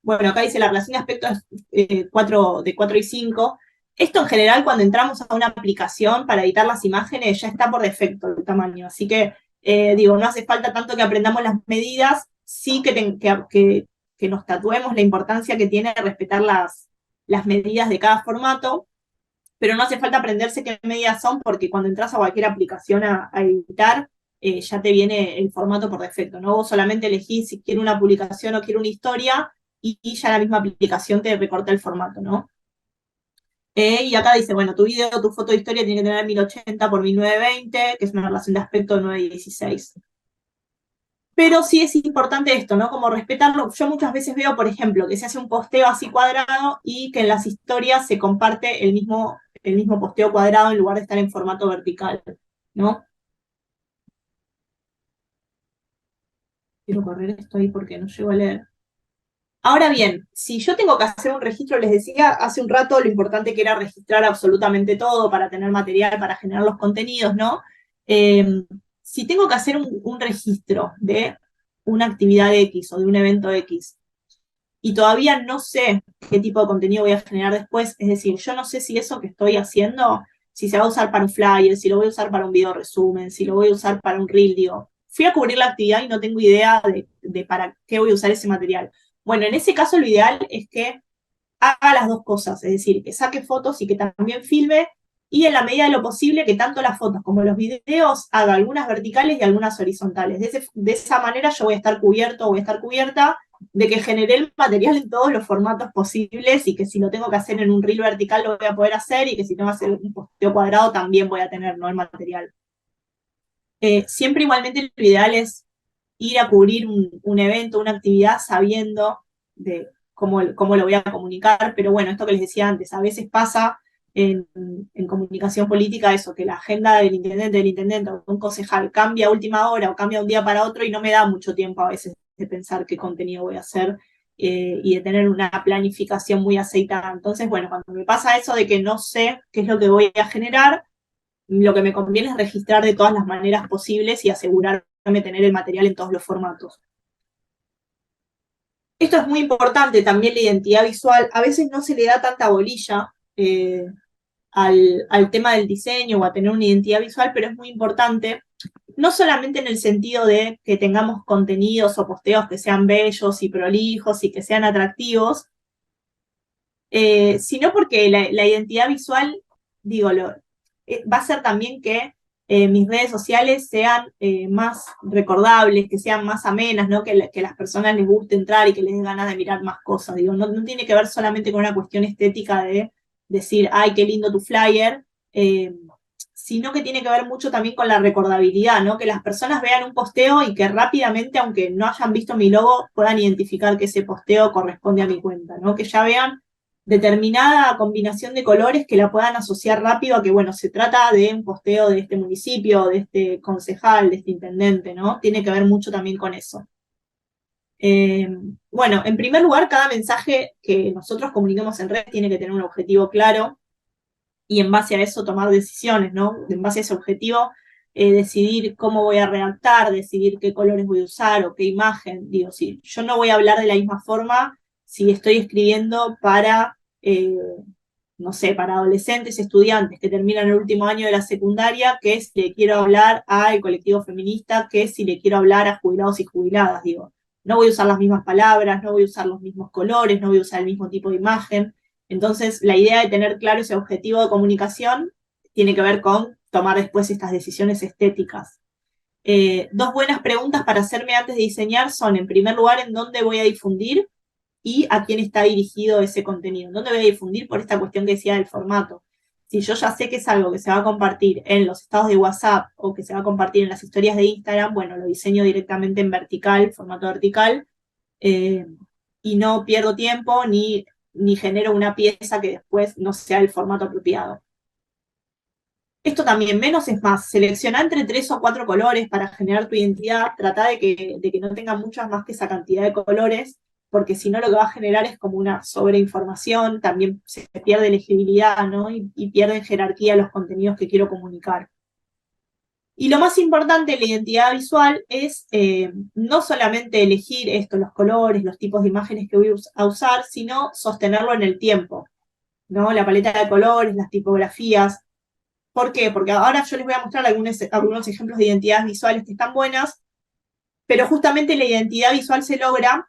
Bueno, acá dice la relación de aspectos de 4 y 5. Esto en general cuando entramos a una aplicación para editar las imágenes ya está por defecto el tamaño, así que digo, no hace falta tanto que aprendamos las medidas, sí que nos tatuemos la importancia que tiene respetar las medidas de cada formato, pero no hace falta aprenderse qué medidas son porque cuando entras a cualquier aplicación a editar, ya te viene el formato por defecto, ¿no? Vos solamente elegís si quiere una publicación o quiere una historia y ya la misma aplicación te recorta el formato, ¿no? Y acá dice, bueno, tu video, tu foto de historia tiene que tener 1080 por 1920, que es una relación de aspecto de 916. Pero sí es importante esto, ¿no? Como respetarlo. Yo muchas veces veo, por ejemplo, que se hace un posteo así cuadrado y que en las historias se comparte el mismo posteo cuadrado en lugar de estar en formato vertical, ¿no? Quiero correr esto ahí porque no llego a leer. Ahora bien, si yo tengo que hacer un registro, les decía hace un rato lo importante que era registrar absolutamente todo para tener material, para generar los contenidos, ¿no? Si tengo que hacer un registro de una actividad X o de un evento X y todavía no sé qué tipo de contenido voy a generar después, es decir, yo no sé si eso que estoy haciendo, si se va a usar para un flyer, si lo voy a usar para un video resumen, si lo voy a usar para un reel, digo, fui a cubrir la actividad y no tengo idea de para qué voy a usar ese material. Bueno, en ese caso lo ideal es que haga las dos cosas, es decir, que saque fotos y que también filme, y en la medida de lo posible que tanto las fotos como los videos haga algunas verticales y algunas horizontales. De esa manera yo voy a estar cubierto o voy a estar cubierta de que generé el material en todos los formatos posibles y que si lo tengo que hacer en un reel vertical lo voy a poder hacer y que si tengo que hacer un posteo cuadrado también voy a tener, ¿no?, el material. Siempre igualmente lo ideal es ir a cubrir un evento, una actividad sabiendo de cómo lo voy a comunicar, pero bueno, esto que les decía antes, a veces pasa en comunicación política eso, que la agenda del intendente o un concejal cambia a última hora o cambia un día para otro y no me da mucho tiempo a veces de pensar qué contenido voy a hacer y de tener una planificación muy aceitada. Entonces, bueno, cuando me pasa eso de que no sé qué es lo que voy a generar, lo que me conviene es registrar de todas las maneras posibles y asegurarme de tener el material en todos los formatos. Esto es muy importante también, la identidad visual. A veces no se le da tanta bolilla al tema del diseño o a tener una identidad visual, pero es muy importante, no solamente en el sentido de que tengamos contenidos o posteos que sean bellos y prolijos y que sean atractivos, sino porque la identidad visual, digo, va a ser también que mis redes sociales sean más recordables, que sean más amenas, ¿no? Que las personas les guste entrar y que les den ganas de mirar más cosas. Digo, no tiene que ver solamente con una cuestión estética de decir, ay, qué lindo tu flyer, sino que tiene que ver mucho también con la recordabilidad, ¿no? Que las personas vean un posteo y que rápidamente, aunque no hayan visto mi logo, puedan identificar que ese posteo corresponde a mi cuenta, ¿no? Que ya vean determinada combinación de colores que la puedan asociar rápido a que, bueno, se trata de un posteo de este municipio, de este concejal, de este intendente, ¿no? Tiene que ver mucho también con eso. Bueno, en primer lugar, cada mensaje que nosotros comuniquemos en red tiene que tener un objetivo claro y en base a eso tomar decisiones, ¿no? En base a ese objetivo, decidir cómo voy a redactar, decidir qué colores voy a usar o qué imagen. Digo, sí, yo no voy a hablar de la misma forma si estoy escribiendo para, no sé, para adolescentes, estudiantes que terminan el último año de la secundaria, que si le quiero hablar al colectivo feminista, que si le quiero hablar a jubilados y jubiladas, digo. No voy a usar las mismas palabras, no voy a usar los mismos colores, no voy a usar el mismo tipo de imagen. Entonces, la idea de tener claro ese objetivo de comunicación tiene que ver con tomar después estas decisiones estéticas. Dos buenas preguntas para hacerme antes de diseñar son, en primer lugar, en dónde voy a difundir y a quién está dirigido ese contenido. ¿Dónde voy a difundir? Por esta cuestión que decía del formato. Si yo ya sé que es algo que se va a compartir en los estados de WhatsApp o que se va a compartir en las historias de Instagram, bueno, lo diseño directamente en vertical, formato vertical, y no pierdo tiempo ni genero una pieza que después no sea el formato apropiado. Esto también, menos es más. Selecciona entre 3 o 4 colores para generar tu identidad. Trata de que no tenga muchas más que esa cantidad de colores, porque si no lo que va a generar es como una sobreinformación, también se pierde legibilidad, ¿no? Y pierden jerarquía los contenidos que quiero comunicar. Y lo más importante de la identidad visual es no solamente elegir esto, los colores, los tipos de imágenes que voy a usar, sino sostenerlo en el tiempo, ¿no? La paleta de colores, las tipografías. ¿Por qué? Porque ahora yo les voy a mostrar algunos ejemplos de identidades visuales que están buenas, pero justamente la identidad visual se logra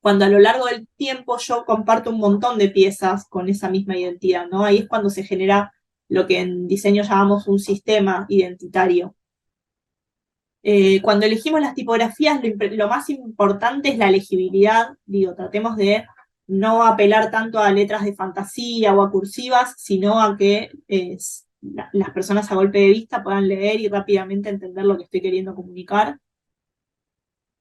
cuando a lo largo del tiempo yo comparto un montón de piezas con esa misma identidad, ¿no? Ahí es cuando se genera lo que en diseño llamamos un sistema identitario. Cuando elegimos las tipografías, lo más importante es la legibilidad. Digo, tratemos de no apelar tanto a letras de fantasía o a cursivas, sino a que las personas a golpe de vista puedan leer y rápidamente entender lo que estoy queriendo comunicar.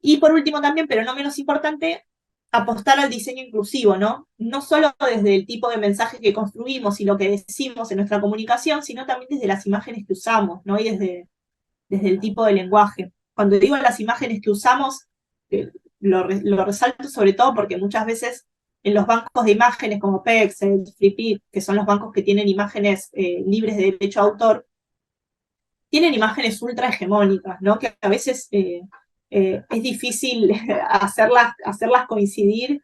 Y por último también, pero no menos importante, apostar al diseño inclusivo, ¿no? No solo desde el tipo de mensaje que construimos y lo que decimos en nuestra comunicación, sino también desde las imágenes que usamos, ¿no? Y desde el tipo de lenguaje. Cuando digo las imágenes que usamos, lo resalto sobre todo porque muchas veces en los bancos de imágenes como Pexel, Flipit, que son los bancos que tienen imágenes libres de derecho a autor, tienen imágenes ultra hegemónicas, ¿no? Que a veces es difícil hacerlas coincidir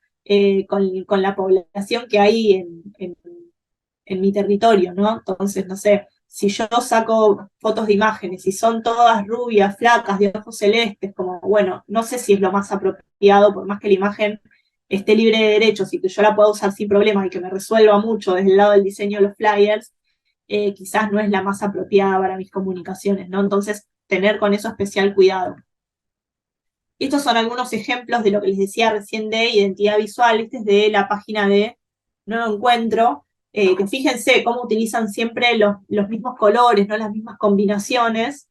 con la población que hay en mi territorio, ¿no? Entonces, no sé, si yo saco fotos de imágenes y son todas rubias, flacas, de ojos celestes, como, bueno, no sé si es lo más apropiado, por más que la imagen esté libre de derechos y que yo la pueda usar sin problemas y que me resuelva mucho desde el lado del diseño de los flyers, quizás no es la más apropiada para mis comunicaciones, ¿no? Entonces, tener con eso especial cuidado. Estos son algunos ejemplos de lo que les decía recién de identidad visual. Este es de la página de No lo encuentro, que fíjense cómo utilizan siempre los mismos colores, ¿no? Las mismas combinaciones.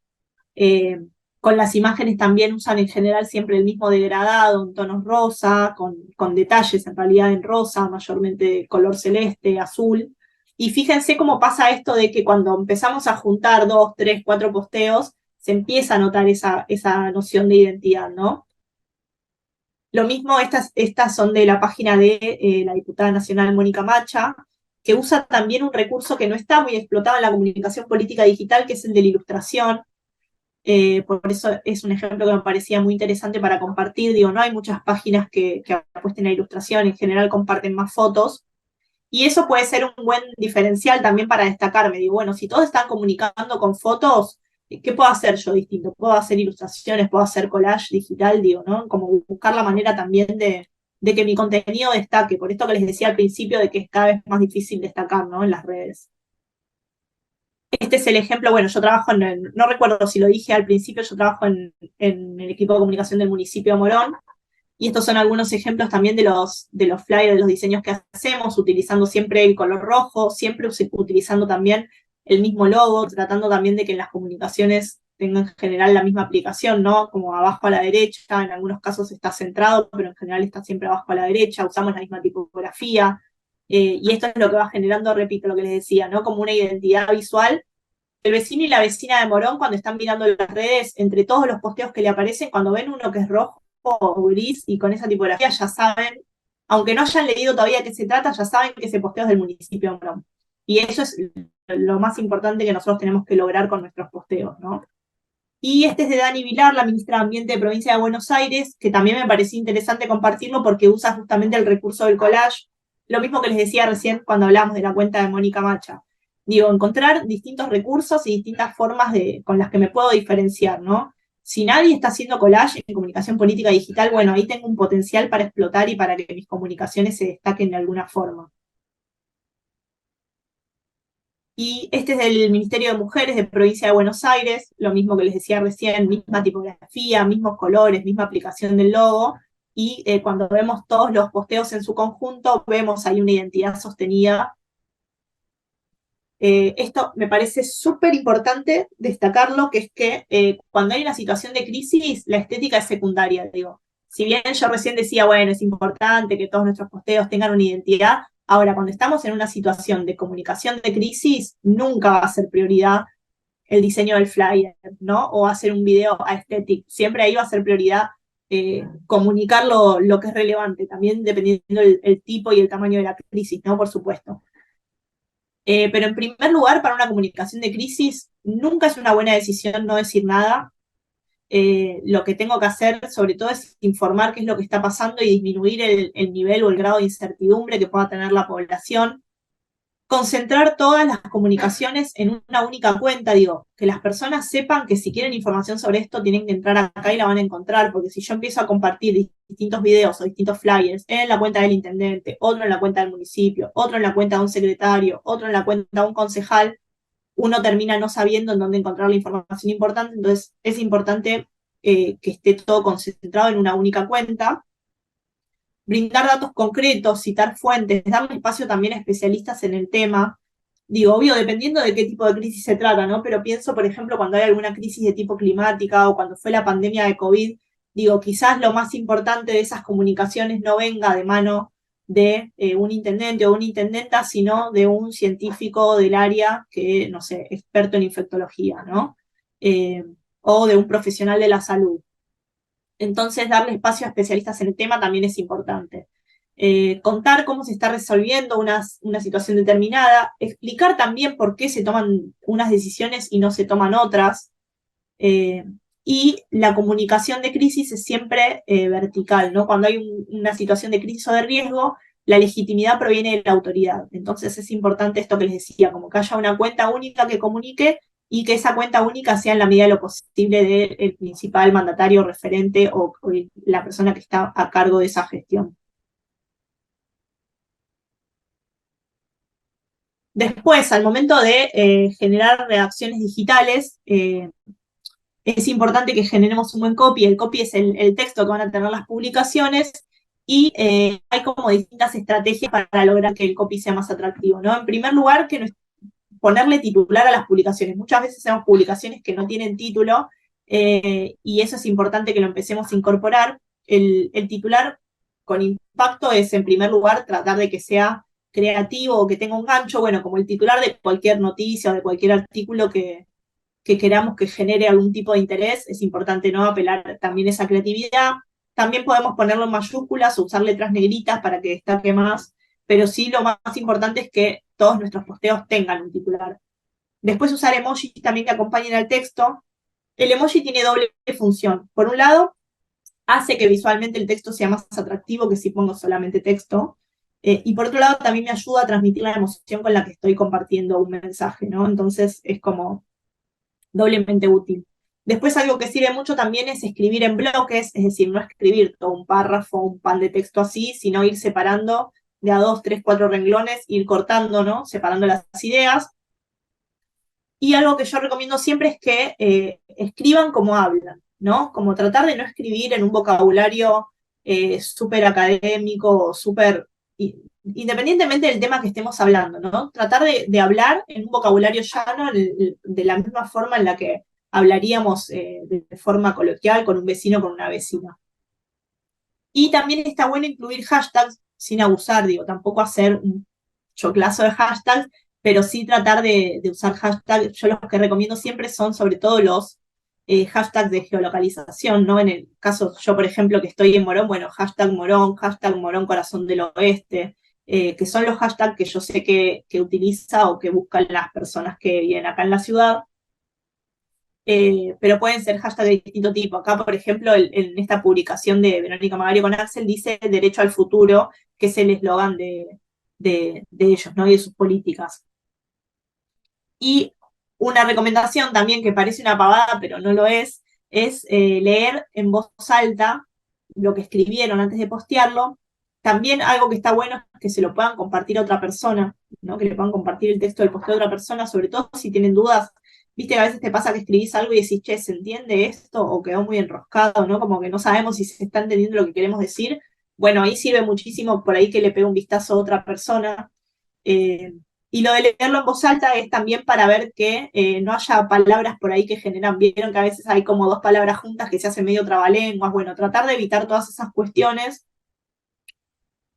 Con las imágenes también usan en general siempre el mismo degradado, en tonos rosa, con detalles en realidad en rosa, mayormente color celeste, azul. Y fíjense cómo pasa esto de que cuando empezamos a juntar 2, 3, 4 posteos, se empieza a notar esa noción de identidad, ¿no? Lo mismo, estas son de la página de la diputada nacional Mónica Macha, que usa también un recurso que no está muy explotado en la comunicación política digital, que es el de la ilustración. Por eso es un ejemplo que me parecía muy interesante para compartir. Digo, no hay muchas páginas que apuesten a ilustración, en general comparten más fotos. Y eso puede ser un buen diferencial también para destacarme. Digo, bueno, si todos están comunicando con fotos, ¿qué puedo hacer yo distinto? Puedo hacer ilustraciones, puedo hacer collage digital, digo, ¿no? Como buscar la manera también de que mi contenido destaque. Por esto que les decía al principio de que es cada vez más difícil destacar, ¿no? En las redes. Este es el ejemplo, bueno, yo trabajo no recuerdo si lo dije al principio, yo trabajo en el equipo de comunicación del municipio de Morón, y estos son algunos ejemplos también de los flyers, de los diseños que hacemos, utilizando siempre el color rojo, siempre utilizando también el mismo logo, tratando también de que en las comunicaciones tengan en general la misma aplicación, ¿no? Como abajo a la derecha, en algunos casos está centrado, pero en general está siempre abajo a la derecha, usamos la misma tipografía, y esto es lo que va generando, repito, lo que les decía, ¿no? Como una identidad visual. El vecino y la vecina de Morón, cuando están mirando las redes, entre todos los posteos que le aparecen, cuando ven uno que es rojo o gris y con esa tipografía, ya saben, aunque no hayan leído todavía de qué se trata, ya saben que ese posteo es del municipio de Morón. Y eso es lo más importante que nosotros tenemos que lograr con nuestros posteos, ¿no? Y este es de Dani Vilar, la ministra de Ambiente de Provincia de Buenos Aires, que también me pareció interesante compartirlo porque usa justamente el recurso del collage. Lo mismo que les decía recién cuando hablamos de la cuenta de Mónica Macha. Digo, encontrar distintos recursos y distintas formas con las que me puedo diferenciar, ¿no? Si nadie está haciendo collage en comunicación política digital, bueno, ahí tengo un potencial para explotar y para que mis comunicaciones se destaquen de alguna forma. Y este es del Ministerio de Mujeres de Provincia de Buenos Aires, lo mismo que les decía recién, misma tipografía, mismos colores, misma aplicación del logo, y cuando vemos todos los posteos en su conjunto, vemos ahí una identidad sostenida. Esto me parece súper importante destacarlo, que es que cuando hay una situación de crisis, la estética es secundaria, digo. Si bien yo recién decía, bueno, es importante que todos nuestros posteos tengan una identidad, ahora cuando estamos en una situación de comunicación de crisis, nunca va a ser prioridad el diseño del flyer, ¿no? O hacer un video aesthetic. Siempre ahí va a ser prioridad comunicar lo que es relevante, también dependiendo el tipo y el tamaño de la crisis, ¿no? Por supuesto. Pero en primer lugar, para una comunicación de crisis, nunca es una buena decisión no decir nada. Lo que tengo que hacer, sobre todo, es informar qué es lo que está pasando y disminuir el nivel o el grado de incertidumbre que pueda tener la población. Concentrar todas las comunicaciones en una única cuenta, digo, que las personas sepan que si quieren información sobre esto tienen que entrar acá y la van a encontrar, porque si yo empiezo a compartir distintos videos o distintos flyers en la cuenta del intendente, otro en la cuenta del municipio, otro en la cuenta de un secretario, otro en la cuenta de un concejal, uno termina no sabiendo en dónde encontrar la información importante, entonces es importante que esté todo concentrado en una única cuenta. Brindar datos concretos, citar fuentes, darle espacio también a especialistas en el tema. Digo, obvio, dependiendo de qué tipo de crisis se trata, ¿no? Pero pienso, por ejemplo, cuando hay alguna crisis de tipo climática o cuando fue la pandemia de COVID, Digo, quizás lo más importante de esas comunicaciones no venga de mano de un intendente o una intendenta, sino de un científico del área que, no sé, experto en infectología, ¿no? O de un profesional de la salud. Entonces, darle espacio a especialistas en el tema también es importante. Contar cómo se está resolviendo una situación determinada, explicar también por qué se toman unas decisiones y no se toman otras. Y la comunicación de crisis es siempre vertical, ¿no? Cuando hay una situación de crisis o de riesgo, la legitimidad proviene de la autoridad. Entonces es importante esto que les decía, como que haya una cuenta única que comunique y que esa cuenta única sea en la medida de lo posible del principal mandatario referente o la persona que está a cargo de esa gestión. Después, al momento de generar redacciones digitales, es importante que generemos un buen copy. El copy es el texto que van a tener las publicaciones y hay como distintas estrategias para lograr que el copy sea más atractivo, ¿no? En primer lugar, que ponerle titular a las publicaciones. Muchas veces hacemos publicaciones que no tienen título y eso es importante que lo empecemos a incorporar. El titular con impacto es, en primer lugar, tratar de que sea creativo o que tenga un gancho, bueno, como el titular de cualquier noticia o de cualquier artículo que queramos que genere algún tipo de interés, es importante no apelar también a esa creatividad. También podemos ponerlo en mayúsculas o usar letras negritas para que destaque más, pero sí lo más importante es que todos nuestros posteos tengan un titular. Después usar emojis también que acompañen al texto. El emoji tiene doble función. Por un lado, hace que visualmente el texto sea más atractivo que si pongo solamente texto. Y por otro lado, también me ayuda a transmitir la emoción con la que estoy compartiendo un mensaje, ¿no? Entonces es como doblemente útil. Después algo que sirve mucho también es escribir en bloques, es decir, no escribir todo un párrafo, un pan de texto así, sino ir separando de a 2, 3, 4 renglones, ir cortando, ¿no? Separando las ideas. Y algo que yo recomiendo siempre es que escriban como hablan, ¿no? Como tratar de no escribir en un vocabulario súper académico, súper independientemente del tema que estemos hablando, ¿no? Tratar de hablar en un vocabulario llano de la misma forma en la que hablaríamos de forma coloquial con un vecino o con una vecina. Y también está bueno incluir hashtags sin abusar, digo, tampoco hacer un choclazo de hashtags, pero sí tratar de usar hashtags. Yo los que recomiendo siempre son sobre todo los hashtags de geolocalización, ¿no? En el caso, yo por ejemplo que estoy en Morón, bueno, hashtag Morón Corazón del Oeste, que son los hashtags que yo sé que utiliza o que buscan las personas que viven acá en la ciudad. Pero pueden ser hashtags de distinto tipo. Acá, por ejemplo, en esta publicación de Verónica Magario con Axel dice Derecho al Futuro, que es el eslogan de ellos, ¿no? Y de sus políticas. Y una recomendación también que parece una pavada, pero no lo es leer en voz alta lo que escribieron antes de postearlo. También algo que está bueno es que se lo puedan compartir a otra persona, ¿no? Que le puedan compartir el texto del posteo a otra persona, sobre todo si tienen dudas. Viste que a veces te pasa que escribís algo y decís, che, ¿se entiende esto? O quedó muy enroscado, ¿no? Como que no sabemos si se está entendiendo lo que queremos decir. Bueno, ahí sirve muchísimo por ahí que le pegue un vistazo a otra persona. Y lo de leerlo en voz alta es también para ver que no haya palabras por ahí que generan, vieron que a veces hay como dos palabras juntas que se hacen medio trabalenguas, bueno, tratar de evitar todas esas cuestiones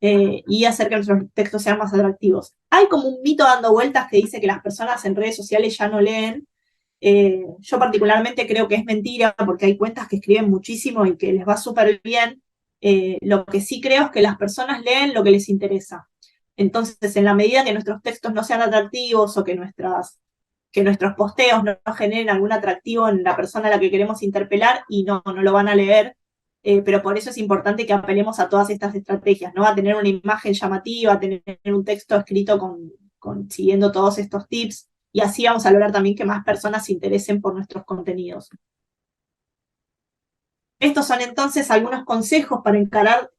y hacer que nuestros textos sean más atractivos. Hay como un mito dando vueltas que dice que las personas en redes sociales ya no leen. Yo particularmente creo que es mentira porque hay cuentas que escriben muchísimo y que les va súper bien. Lo que sí creo es que las personas leen lo que les interesa. Entonces, en la medida que nuestros textos no sean atractivos o que nuestros posteos no generen algún atractivo en la persona a la que queremos interpelar y no lo van a leer, pero por eso es importante que apelemos a todas estas estrategias, ¿no? A tener una imagen llamativa, a tener un texto escrito siguiendo todos estos tips, y así vamos a lograr también que más personas se interesen por nuestros contenidos. Estos son entonces algunos consejos para encarar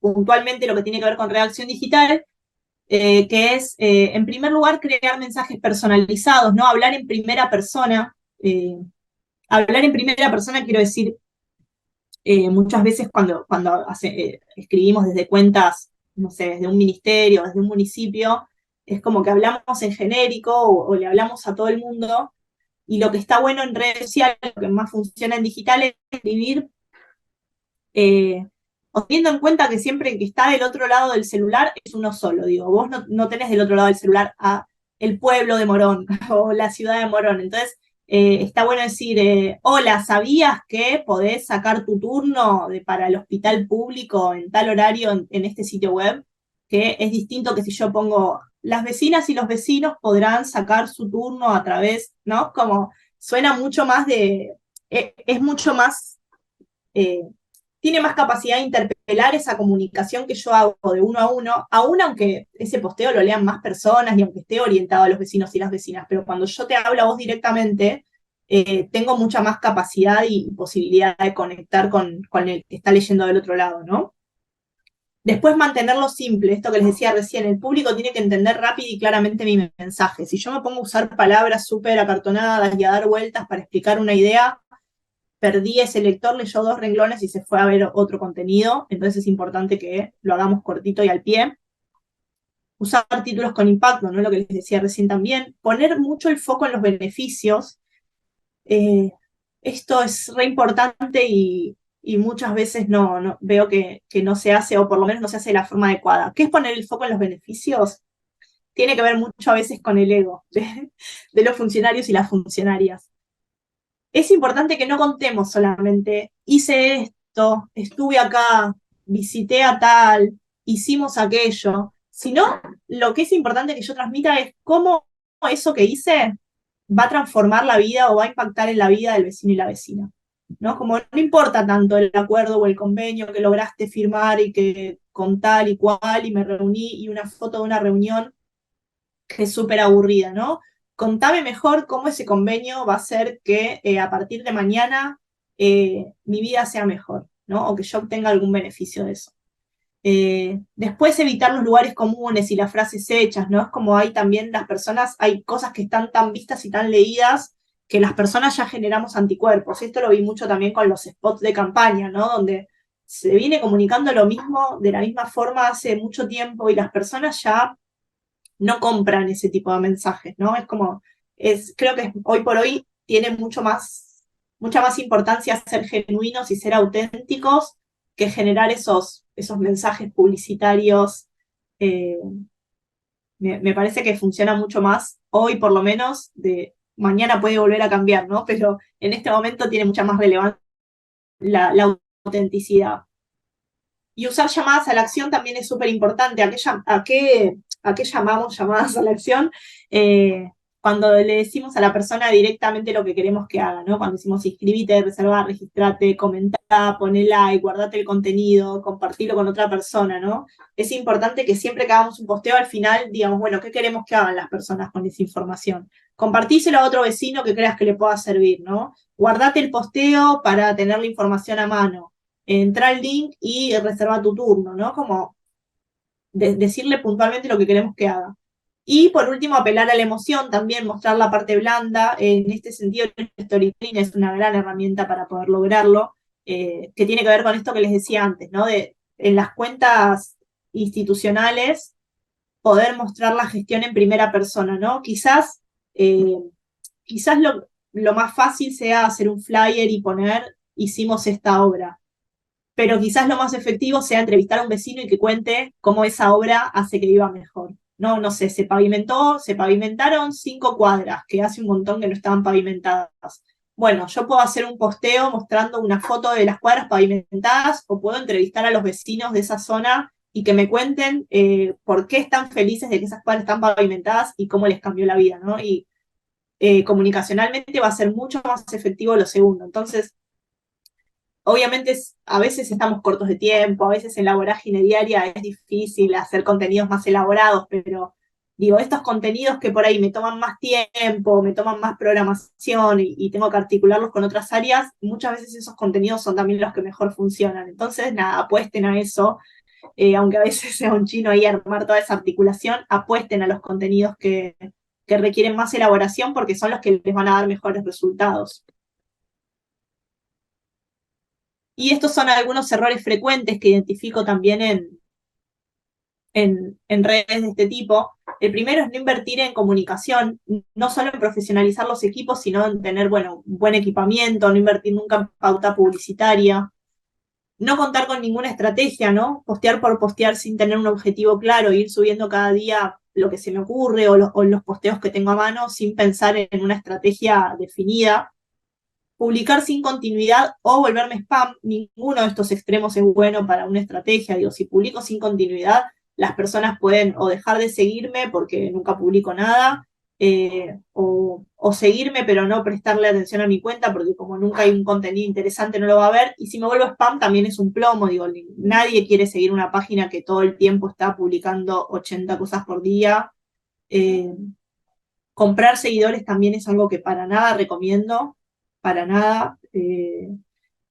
puntualmente lo que tiene que ver con redacción digital, que es, en primer lugar, crear mensajes personalizados, ¿no? Hablar en primera persona. Hablar en primera persona quiero decir, muchas veces cuando escribimos desde cuentas, no sé, desde un ministerio, desde un municipio, es como que hablamos en genérico o le hablamos a todo el mundo, y lo que está bueno en redes sociales, lo que más funciona en digital es escribir o teniendo en cuenta que siempre que está del otro lado del celular es uno solo, digo, vos no tenés del otro lado del celular a el pueblo de Morón o la ciudad de Morón, entonces está bueno decir, hola, ¿sabías que podés sacar tu turno para el hospital público en tal horario en este sitio web? Que es distinto que si yo pongo, las vecinas y los vecinos podrán sacar su turno a través, ¿no? Como suena mucho más es mucho más, eh, tiene más capacidad de interpelar esa comunicación que yo hago de uno a uno, aún aunque ese posteo lo lean más personas y aunque esté orientado a los vecinos y las vecinas, pero cuando yo te hablo a vos directamente, tengo mucha más capacidad y posibilidad de conectar con el que está leyendo del otro lado, ¿no? Después mantenerlo simple, esto que les decía recién, el público tiene que entender rápido y claramente mi mensaje. Si yo me pongo a usar palabras súper acartonadas y a dar vueltas para explicar una idea, perdí ese lector, leyó 2 renglones y se fue a ver otro contenido, entonces es importante que lo hagamos cortito y al pie. Usar títulos con impacto, ¿no? Lo que les decía recién también. Poner mucho el foco en los beneficios. Esto es re importante y muchas veces no veo que no se hace, o por lo menos no se hace de la forma adecuada. ¿Qué es poner el foco en los beneficios? Tiene que ver mucho a veces con el ego de los funcionarios y las funcionarias. Es importante que no contemos solamente, hice esto, estuve acá, visité a tal, hicimos aquello, sino lo que es importante que yo transmita es cómo eso que hice va a transformar la vida o va a impactar en la vida del vecino y la vecina. ¿No? Como no importa tanto el acuerdo o el convenio que lograste firmar y que con tal y cual, y me reuní, y una foto de una reunión que es súper aburrida, ¿no? Contame mejor cómo ese convenio va a hacer que a partir de mañana mi vida sea mejor, ¿no? O que yo obtenga algún beneficio de eso. Después evitar los lugares comunes y las frases hechas, ¿no? Es como hay también las personas, hay cosas que están tan vistas y tan leídas que las personas ya generamos anticuerpos. Esto lo vi mucho también con los spots de campaña, ¿no? Donde se viene comunicando lo mismo de la misma forma hace mucho tiempo y las personas ya no compran ese tipo de mensajes, ¿no? Es como, creo que hoy por hoy tiene mucha más importancia ser genuinos y ser auténticos que generar esos mensajes publicitarios. eh, me parece que funciona mucho más hoy, por lo menos, mañana puede volver a cambiar, ¿no? Pero en este momento tiene mucha más relevancia la autenticidad. Y usar llamadas a la acción también es súper importante. ¿A qué llamamos llamadas a la acción? Cuando le decimos a la persona directamente lo que queremos que haga, ¿no? Cuando decimos inscribite, reservar, registrate, comentá, poné like, guardate el contenido, compartirlo con otra persona, ¿no? Es importante que siempre que hagamos un posteo al final digamos, bueno, ¿qué queremos que hagan las personas con esa información? Compartíselo a otro vecino que creas que le pueda servir, ¿no? Guardate el posteo para tener la información a mano. Entra al link y reserva tu turno, ¿no? Como decirle puntualmente lo que queremos que haga. Y por último, apelar a la emoción, también mostrar la parte blanda. En este sentido, el storytelling es una gran herramienta para poder lograrlo, que tiene que ver con esto que les decía antes, ¿no? En las cuentas institucionales, poder mostrar la gestión en primera persona, ¿no? Quizás lo más fácil sea hacer un flyer y poner, hicimos esta obra, pero quizás lo más efectivo sea entrevistar a un vecino y que cuente cómo esa obra hace que viva mejor. No sé, se pavimentaron 5 cuadras, que hace un montón que no estaban pavimentadas. Bueno, yo puedo hacer un posteo mostrando una foto de las cuadras pavimentadas o puedo entrevistar a los vecinos de esa zona y que me cuenten por qué están felices de que esas cuadras están pavimentadas y cómo les cambió la vida, ¿no? Y comunicacionalmente va a ser mucho más efectivo lo segundo. Entonces, obviamente a veces estamos cortos de tiempo, a veces en la vorágine diaria es difícil hacer contenidos más elaborados, pero digo, estos contenidos que por ahí me toman más tiempo, me toman más programación y tengo que articularlos con otras áreas, muchas veces esos contenidos son también los que mejor funcionan. Entonces, nada, apuesten a eso, aunque a veces sea un chino ahí armar toda esa articulación, apuesten a los contenidos que requieren más elaboración porque son los que les van a dar mejores resultados. Y estos son algunos errores frecuentes que identifico también en redes de este tipo. El primero es no invertir en comunicación, no solo en profesionalizar los equipos, sino en tener, buen equipamiento, no invertir nunca en pauta publicitaria. no contar con ninguna estrategia, ¿no? Postear por postear sin tener un objetivo claro, ir subiendo cada día lo que se me ocurre o los posteos que tengo a mano sin pensar en una estrategia definida. Publicar sin continuidad o volverme spam, ninguno de estos extremos es bueno para una estrategia. Digo, si publico sin continuidad, las personas pueden o dejar de seguirme porque nunca publico nada, o seguirme pero no prestarle atención a mi cuenta porque como nunca hay un contenido interesante no lo va a ver, y si me vuelvo spam también es un plomo, digo, nadie quiere seguir una página que todo el tiempo está publicando 80 cosas por día. Comprar seguidores también es algo que para nada recomiendo, para nada,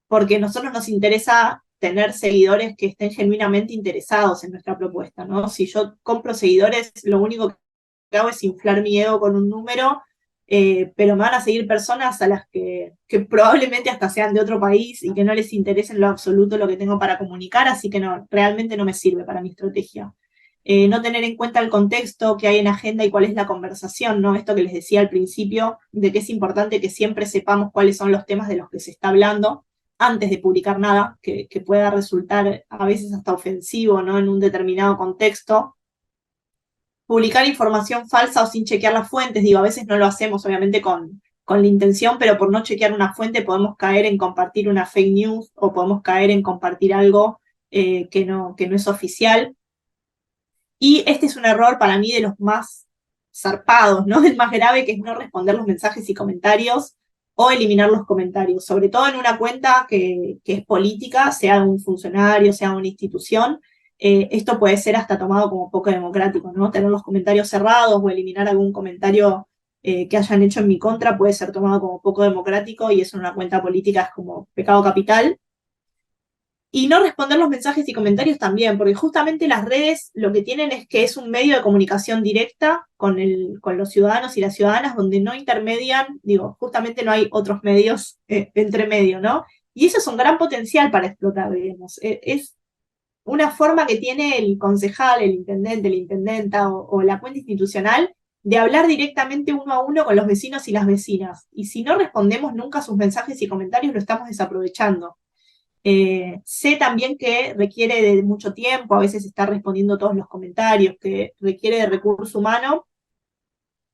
porque a nosotros nos interesa tener seguidores que estén genuinamente interesados en nuestra propuesta, ¿no? Si yo compro seguidores, lo único que hago es inflar mi ego con un número, pero me van a seguir personas a las que probablemente hasta sean de otro país y que no les interese en lo absoluto lo que tengo para comunicar, así que no, realmente no me sirve para mi estrategia. No tener en cuenta el contexto que hay en agenda y cuál es la conversación, ¿no? Esto que les decía al principio, de que es importante que siempre sepamos cuáles son los temas de los que se está hablando antes de publicar nada, que pueda resultar a veces hasta ofensivo, ¿no? En un determinado contexto. Publicar información falsa o sin chequear las fuentes, digo, a veces no lo hacemos obviamente con la intención, pero por no chequear una fuente podemos caer en compartir una fake news o podemos caer en compartir algo que no es oficial. Y este es un error para mí de los más zarpados, ¿no? El más grave, que es no responder los mensajes y comentarios o eliminar los comentarios, sobre todo en una cuenta que es política, sea un funcionario, sea una institución. Esto puede ser hasta tomado como poco democrático, ¿no? Tener los comentarios cerrados o eliminar algún comentario que hayan hecho en mi contra puede ser tomado como poco democrático y eso en una cuenta política es como pecado capital. Y no responder los mensajes y comentarios también, porque justamente las redes lo que tienen es que es un medio de comunicación directa con los ciudadanos y las ciudadanas, donde no intermedian, digo, justamente no hay otros medios entre medio, ¿no? Y eso es un gran potencial para explotar, digamos. Es una forma que tiene el concejal, el intendente, la intendenta o la cuenta institucional de hablar directamente uno a uno con los vecinos y las vecinas. Y si no respondemos nunca a sus mensajes y comentarios, lo estamos desaprovechando. Sé también que requiere de mucho tiempo, a veces estar respondiendo todos los comentarios, que requiere de recurso humano,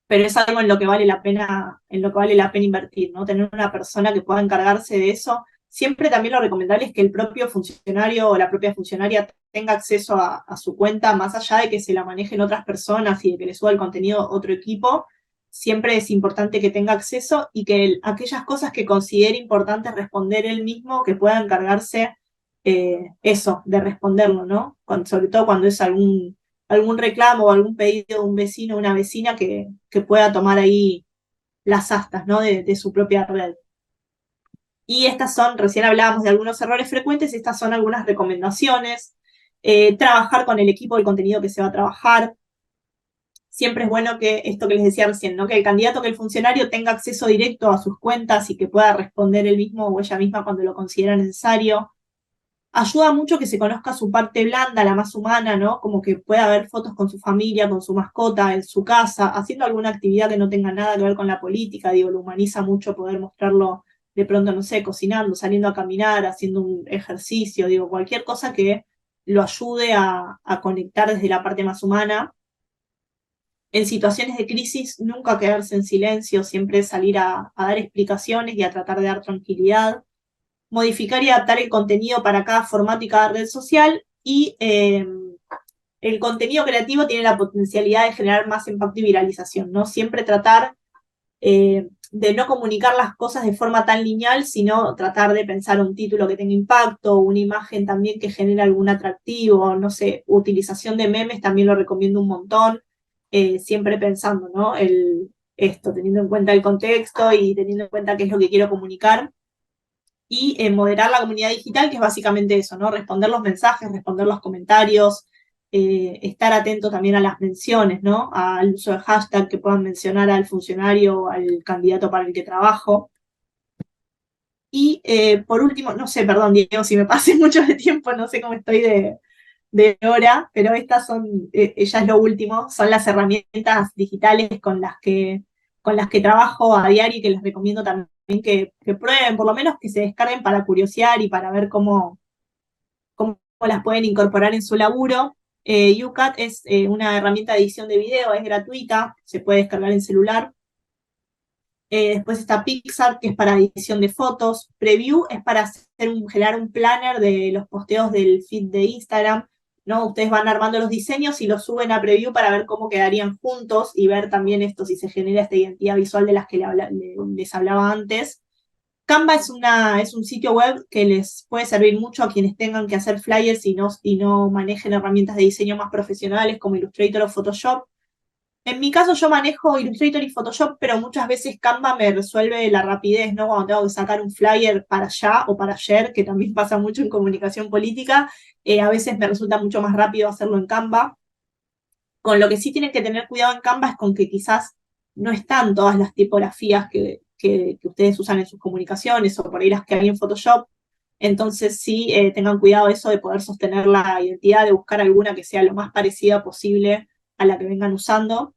pero es algo en lo que vale la pena, invertir, ¿no? Tener una persona que pueda encargarse de eso. Siempre también lo recomendable es que el propio funcionario o la propia funcionaria tenga acceso a su cuenta, más allá de que se la manejen otras personas y de que le suba el contenido otro equipo. Siempre es importante que tenga acceso y que aquellas cosas que considere importantes responder él mismo, que pueda encargarse eso, de responderlo, ¿no? Sobre todo cuando es algún reclamo o algún pedido de un vecino o una vecina que pueda tomar ahí las astas, ¿no? de su propia red. Y estas son, recién hablábamos de algunos errores frecuentes, estas son algunas recomendaciones. Trabajar con el equipo del contenido que se va a trabajar. Siempre es bueno que esto que les decía recién, ¿no? Que el candidato, que el funcionario tenga acceso directo a sus cuentas y que pueda responder él mismo o ella misma cuando lo considera necesario. Ayuda mucho que se conozca su parte blanda, la más humana, ¿no? Como que pueda ver fotos con su familia, con su mascota, en su casa, haciendo alguna actividad que no tenga nada que ver con la política, digo, lo humaniza mucho poder mostrarlo de pronto, no sé, cocinando, saliendo a caminar, haciendo un ejercicio, digo, cualquier cosa que lo ayude a conectar desde la parte más humana. En situaciones de crisis, nunca quedarse en silencio, siempre salir a dar explicaciones y a tratar de dar tranquilidad. Modificar y adaptar el contenido para cada formato y cada red social. Y el contenido creativo tiene la potencialidad de generar más impacto y viralización, ¿no? Siempre tratar de no comunicar las cosas de forma tan lineal, sino tratar de pensar un título que tenga impacto, una imagen también que genere algún atractivo, no sé, utilización de memes también lo recomiendo un montón. Siempre pensando, ¿no? Teniendo en cuenta el contexto y teniendo en cuenta qué es lo que quiero comunicar. Y moderar la comunidad digital, que es básicamente eso, ¿no? Responder los mensajes, responder los comentarios, estar atento también a las menciones, ¿no? Al uso de hashtag que puedan mencionar al funcionario o al candidato para el que trabajo. Y por último, no sé, perdón, Diego, si me pasé mucho de tiempo, no sé cómo estoy de hora, pero estas son, ya es lo último, son las herramientas digitales con las que trabajo a diario y que les recomiendo también que prueben, por lo menos que se descarguen para curiosear y para ver cómo cómo las pueden incorporar en su laburo. UCAT es una herramienta de edición de video, es gratuita, se puede descargar en celular. Después está Pixar, que es para edición de fotos. Preview es para generar un planner de los posteos del feed de Instagram, ¿no? Ustedes van armando los diseños y los suben a Preview para ver cómo quedarían juntos y ver también esto, si se genera esta identidad visual de las que les hablaba antes. Canva es un sitio web que les puede servir mucho a quienes tengan que hacer flyers y no manejen herramientas de diseño más profesionales como Illustrator o Photoshop. En mi caso yo manejo Illustrator y Photoshop, pero muchas veces Canva me resuelve la rapidez, ¿no? Cuando tengo que sacar un flyer para allá o para ayer, que también pasa mucho en comunicación política, a veces me resulta mucho más rápido hacerlo en Canva. Con lo que sí tienen que tener cuidado en Canva es con que quizás no están todas las tipografías que ustedes usan en sus comunicaciones o por ahí las que hay en Photoshop. Entonces sí, tengan cuidado eso de poder sostener la identidad, de buscar alguna que sea lo más parecida posible a la que vengan usando.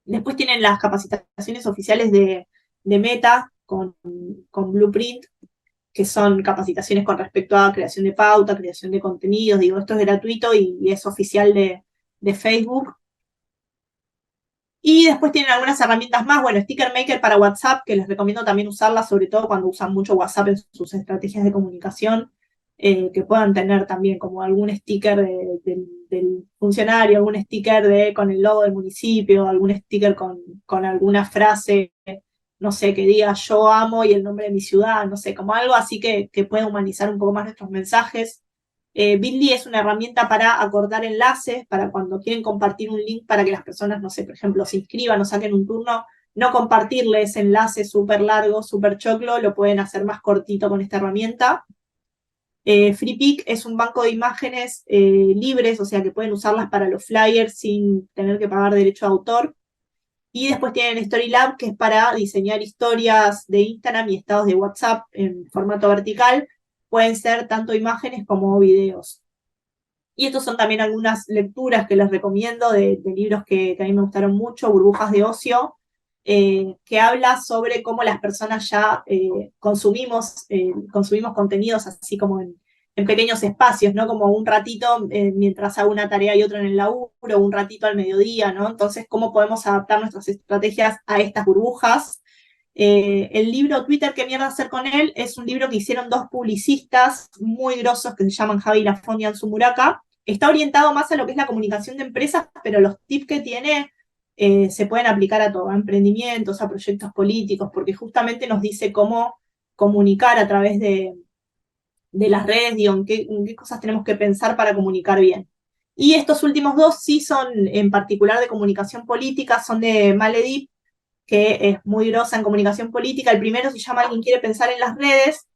Después tienen las capacitaciones oficiales de Meta con Blueprint, que son capacitaciones con respecto a creación de pauta, creación de contenidos. Digo, esto es gratuito y es oficial de Facebook. Y después tienen algunas herramientas más, bueno, Sticker Maker para WhatsApp, que les recomiendo también usarla, sobre todo cuando usan mucho WhatsApp en sus estrategias de comunicación, que puedan tener también como algún sticker del funcionario, algún sticker con el logo del municipio, algún sticker con alguna frase, no sé, que diga yo amo y el nombre de mi ciudad, no sé, como algo así que pueda humanizar un poco más nuestros mensajes. Bitly es una herramienta para acordar enlaces, para cuando quieren compartir un link para que las personas, no sé, por ejemplo, se inscriban o saquen un turno, no compartirle ese enlace súper largo, súper choclo, lo pueden hacer más cortito con esta herramienta. FreePic es un banco de imágenes libres, o sea que pueden usarlas para los flyers sin tener que pagar derecho de autor. Y después tienen Storylab, que es para diseñar historias de Instagram y estados de WhatsApp en formato vertical. Pueden ser tanto imágenes como videos. Y estos son también algunas lecturas que les recomiendo de libros que a mí me gustaron mucho, Burbujas de Ocio, que habla sobre cómo las personas ya consumimos contenidos así como en pequeños espacios, ¿no? Como un ratito mientras hago una tarea y otra en el laburo, un ratito al mediodía, ¿no? Entonces, ¿cómo podemos adaptar nuestras estrategias a estas burbujas? El libro Twitter, ¿qué mierda hacer con él? Es un libro que hicieron dos publicistas muy grosos que se llaman Javi Lafont y Ansu Muraka. Está orientado más a lo que es la comunicación de empresas, pero los tips que tiene se pueden aplicar a todo, a emprendimientos, a proyectos políticos, porque justamente nos dice cómo comunicar a través de las redes, digo, en qué cosas tenemos que pensar para comunicar bien. Y estos últimos dos sí son en particular de comunicación política, son de Maledip, que es muy grosa en comunicación política. El primero se llama Alguien quiere pensar en las redes,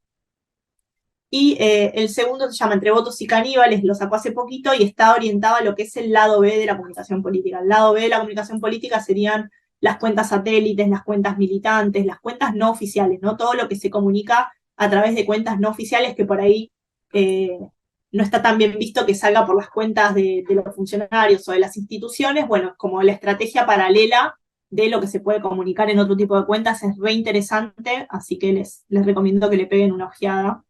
y el segundo se llama Entre votos y caníbales, lo sacó hace poquito y está orientado a lo que es el lado B de la comunicación política. El lado B de la comunicación política serían las cuentas satélites, las cuentas militantes, las cuentas no oficiales, ¿no? Todo lo que se comunica a través de cuentas no oficiales que por ahí no está tan bien visto que salga por las cuentas de los funcionarios o de las instituciones. Bueno, como la estrategia paralela de lo que se puede comunicar en otro tipo de cuentas es re interesante, así que les recomiendo que le peguen una ojeada.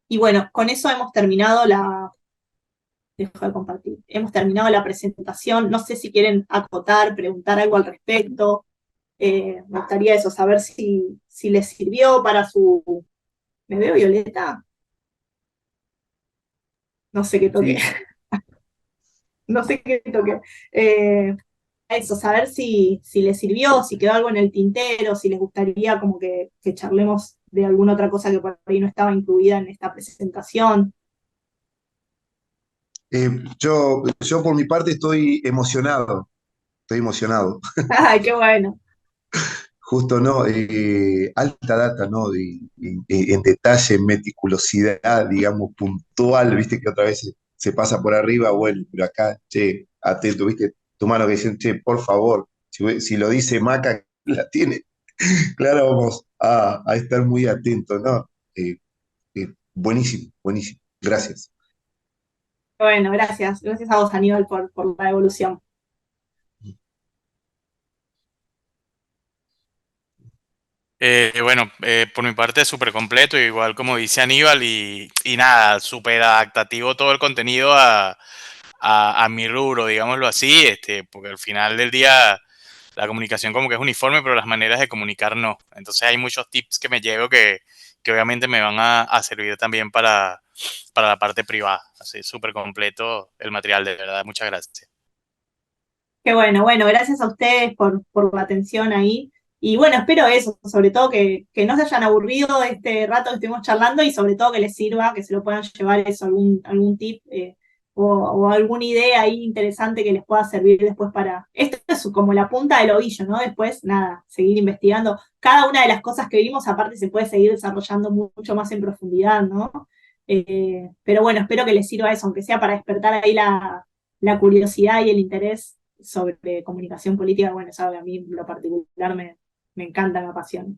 Y bueno, con eso hemos terminado dejo de compartir, hemos terminado la presentación. No sé si quieren acotar, preguntar algo al respecto. Me gustaría eso, saber si les sirvió para su... ¿Me veo, Violeta? No sé qué toque. Sí, No sé qué toque. Eso, saber si les sirvió, si quedó algo en el tintero, si les gustaría como que charlemos de alguna otra cosa que por ahí no estaba incluida en esta presentación. Yo por mi parte estoy emocionado. Ay, qué bueno. Justo, ¿no? Alta data, ¿no? En detalle, en meticulosidad, digamos, puntual, viste que otra vez se pasa por arriba, bueno, pero acá, che, atento, viste, tu mano que dicen, che, por favor, si lo dice Maca, la tiene, claro, vamos a estar muy atentos, ¿no? Buenísimo, buenísimo, gracias. Bueno, gracias. Gracias a vos, Aníbal, por la evolución. Bueno, por mi parte súper completo, igual como dice Aníbal, y nada, súper adaptativo todo el contenido a mi rubro, digámoslo así, porque al final del día la comunicación como que es uniforme, pero las maneras de comunicar no. Entonces hay muchos tips que me llevo que obviamente me van a servir también para la parte privada. Así, súper completo el material, de verdad. Muchas gracias. Qué bueno, bueno, gracias a ustedes por la atención ahí. Y bueno, espero eso, sobre todo que no se hayan aburrido de este rato que estuvimos charlando y sobre todo que les sirva, que se lo puedan llevar eso, algún tip o alguna idea ahí interesante que les pueda servir después para... Esto es como la punta del ovillo, ¿no? Después, nada, seguir investigando. Cada una de las cosas que vimos, aparte, se puede seguir desarrollando mucho más en profundidad, ¿no? Pero bueno, espero que les sirva eso, aunque sea para despertar ahí la curiosidad y el interés sobre comunicación política. Bueno, sabe, a mí en lo particular me encanta, me apasiona.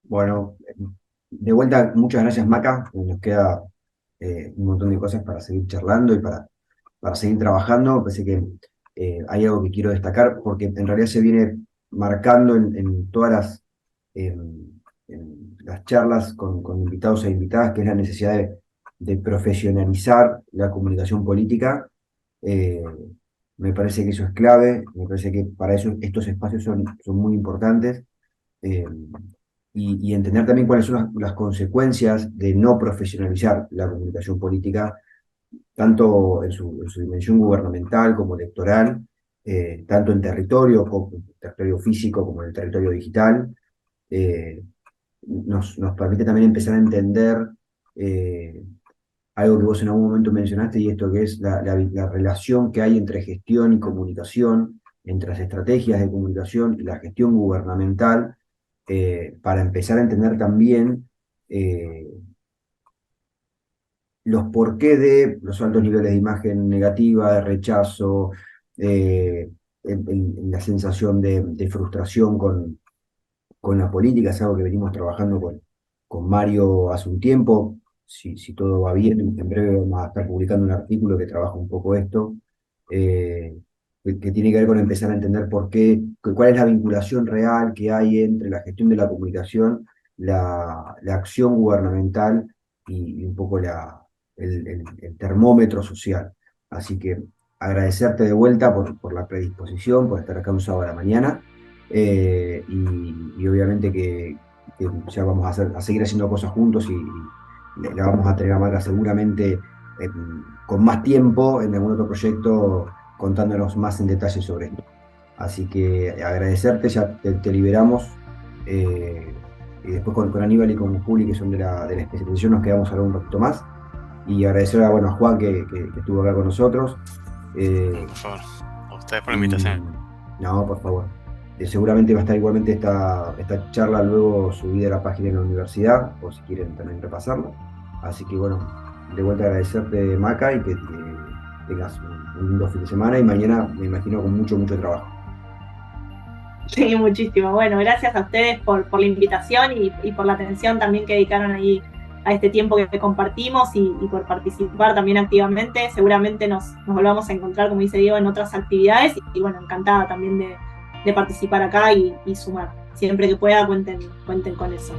Bueno, de vuelta, muchas gracias, Maca. Nos queda un montón de cosas para seguir charlando y para seguir trabajando. Parece que hay algo que quiero destacar porque en realidad se viene marcando en todas en las charlas con invitados e invitadas, que es la necesidad de profesionalizar la comunicación política. Eh, Me parece que eso es clave, me parece que para eso estos espacios son muy importantes. eh, y entender también cuáles son las consecuencias de no profesionalizar la comunicación política, tanto en su dimensión gubernamental como electoral, tanto en territorio, como en territorio físico como en el territorio digital. eh, Nos permite también empezar a entender algo que vos en algún momento mencionaste, y esto que es la relación que hay entre gestión y comunicación, entre las estrategias de comunicación y la gestión gubernamental, para empezar a entender también los porqué de los altos niveles de imagen negativa, de rechazo, la sensación de frustración con la política. Es algo que venimos trabajando con Mario hace un tiempo. Si todo va bien, en breve vamos a estar publicando un artículo que trabaja un poco esto, que tiene que ver con empezar a entender por qué, cuál es la vinculación real que hay entre la gestión de la comunicación, la acción gubernamental y un poco el termómetro social. Así que agradecerte de vuelta por la predisposición, por estar acá un sábado a la mañana. Y obviamente que ya vamos a seguir haciendo cosas juntos y la vamos a tener a Maca seguramente con más tiempo en algún otro proyecto contándonos más en detalle sobre esto. Así que agradecerte, ya te liberamos. Y después con Aníbal y con Juli, que son de la especialización, nos quedamos a hablar un ratito más. Y agradecer a Juan que estuvo acá con nosotros. Por favor, a ustedes por la invitación. No, por favor. Seguramente va a estar igualmente esta charla luego subida a la página de la universidad, por si quieren también repasarla. Así que bueno, de vuelta agradecerte, Maca, y que tengas un lindo fin de semana, y mañana me imagino con mucho trabajo. Sí, muchísimo. Bueno, gracias a ustedes por la invitación y por la atención también que dedicaron ahí a este tiempo que compartimos y por participar también activamente. Seguramente nos volvamos a encontrar, como dice Diego, en otras actividades y bueno, encantada también de participar acá y sumar. Siempre que pueda, cuenten con eso.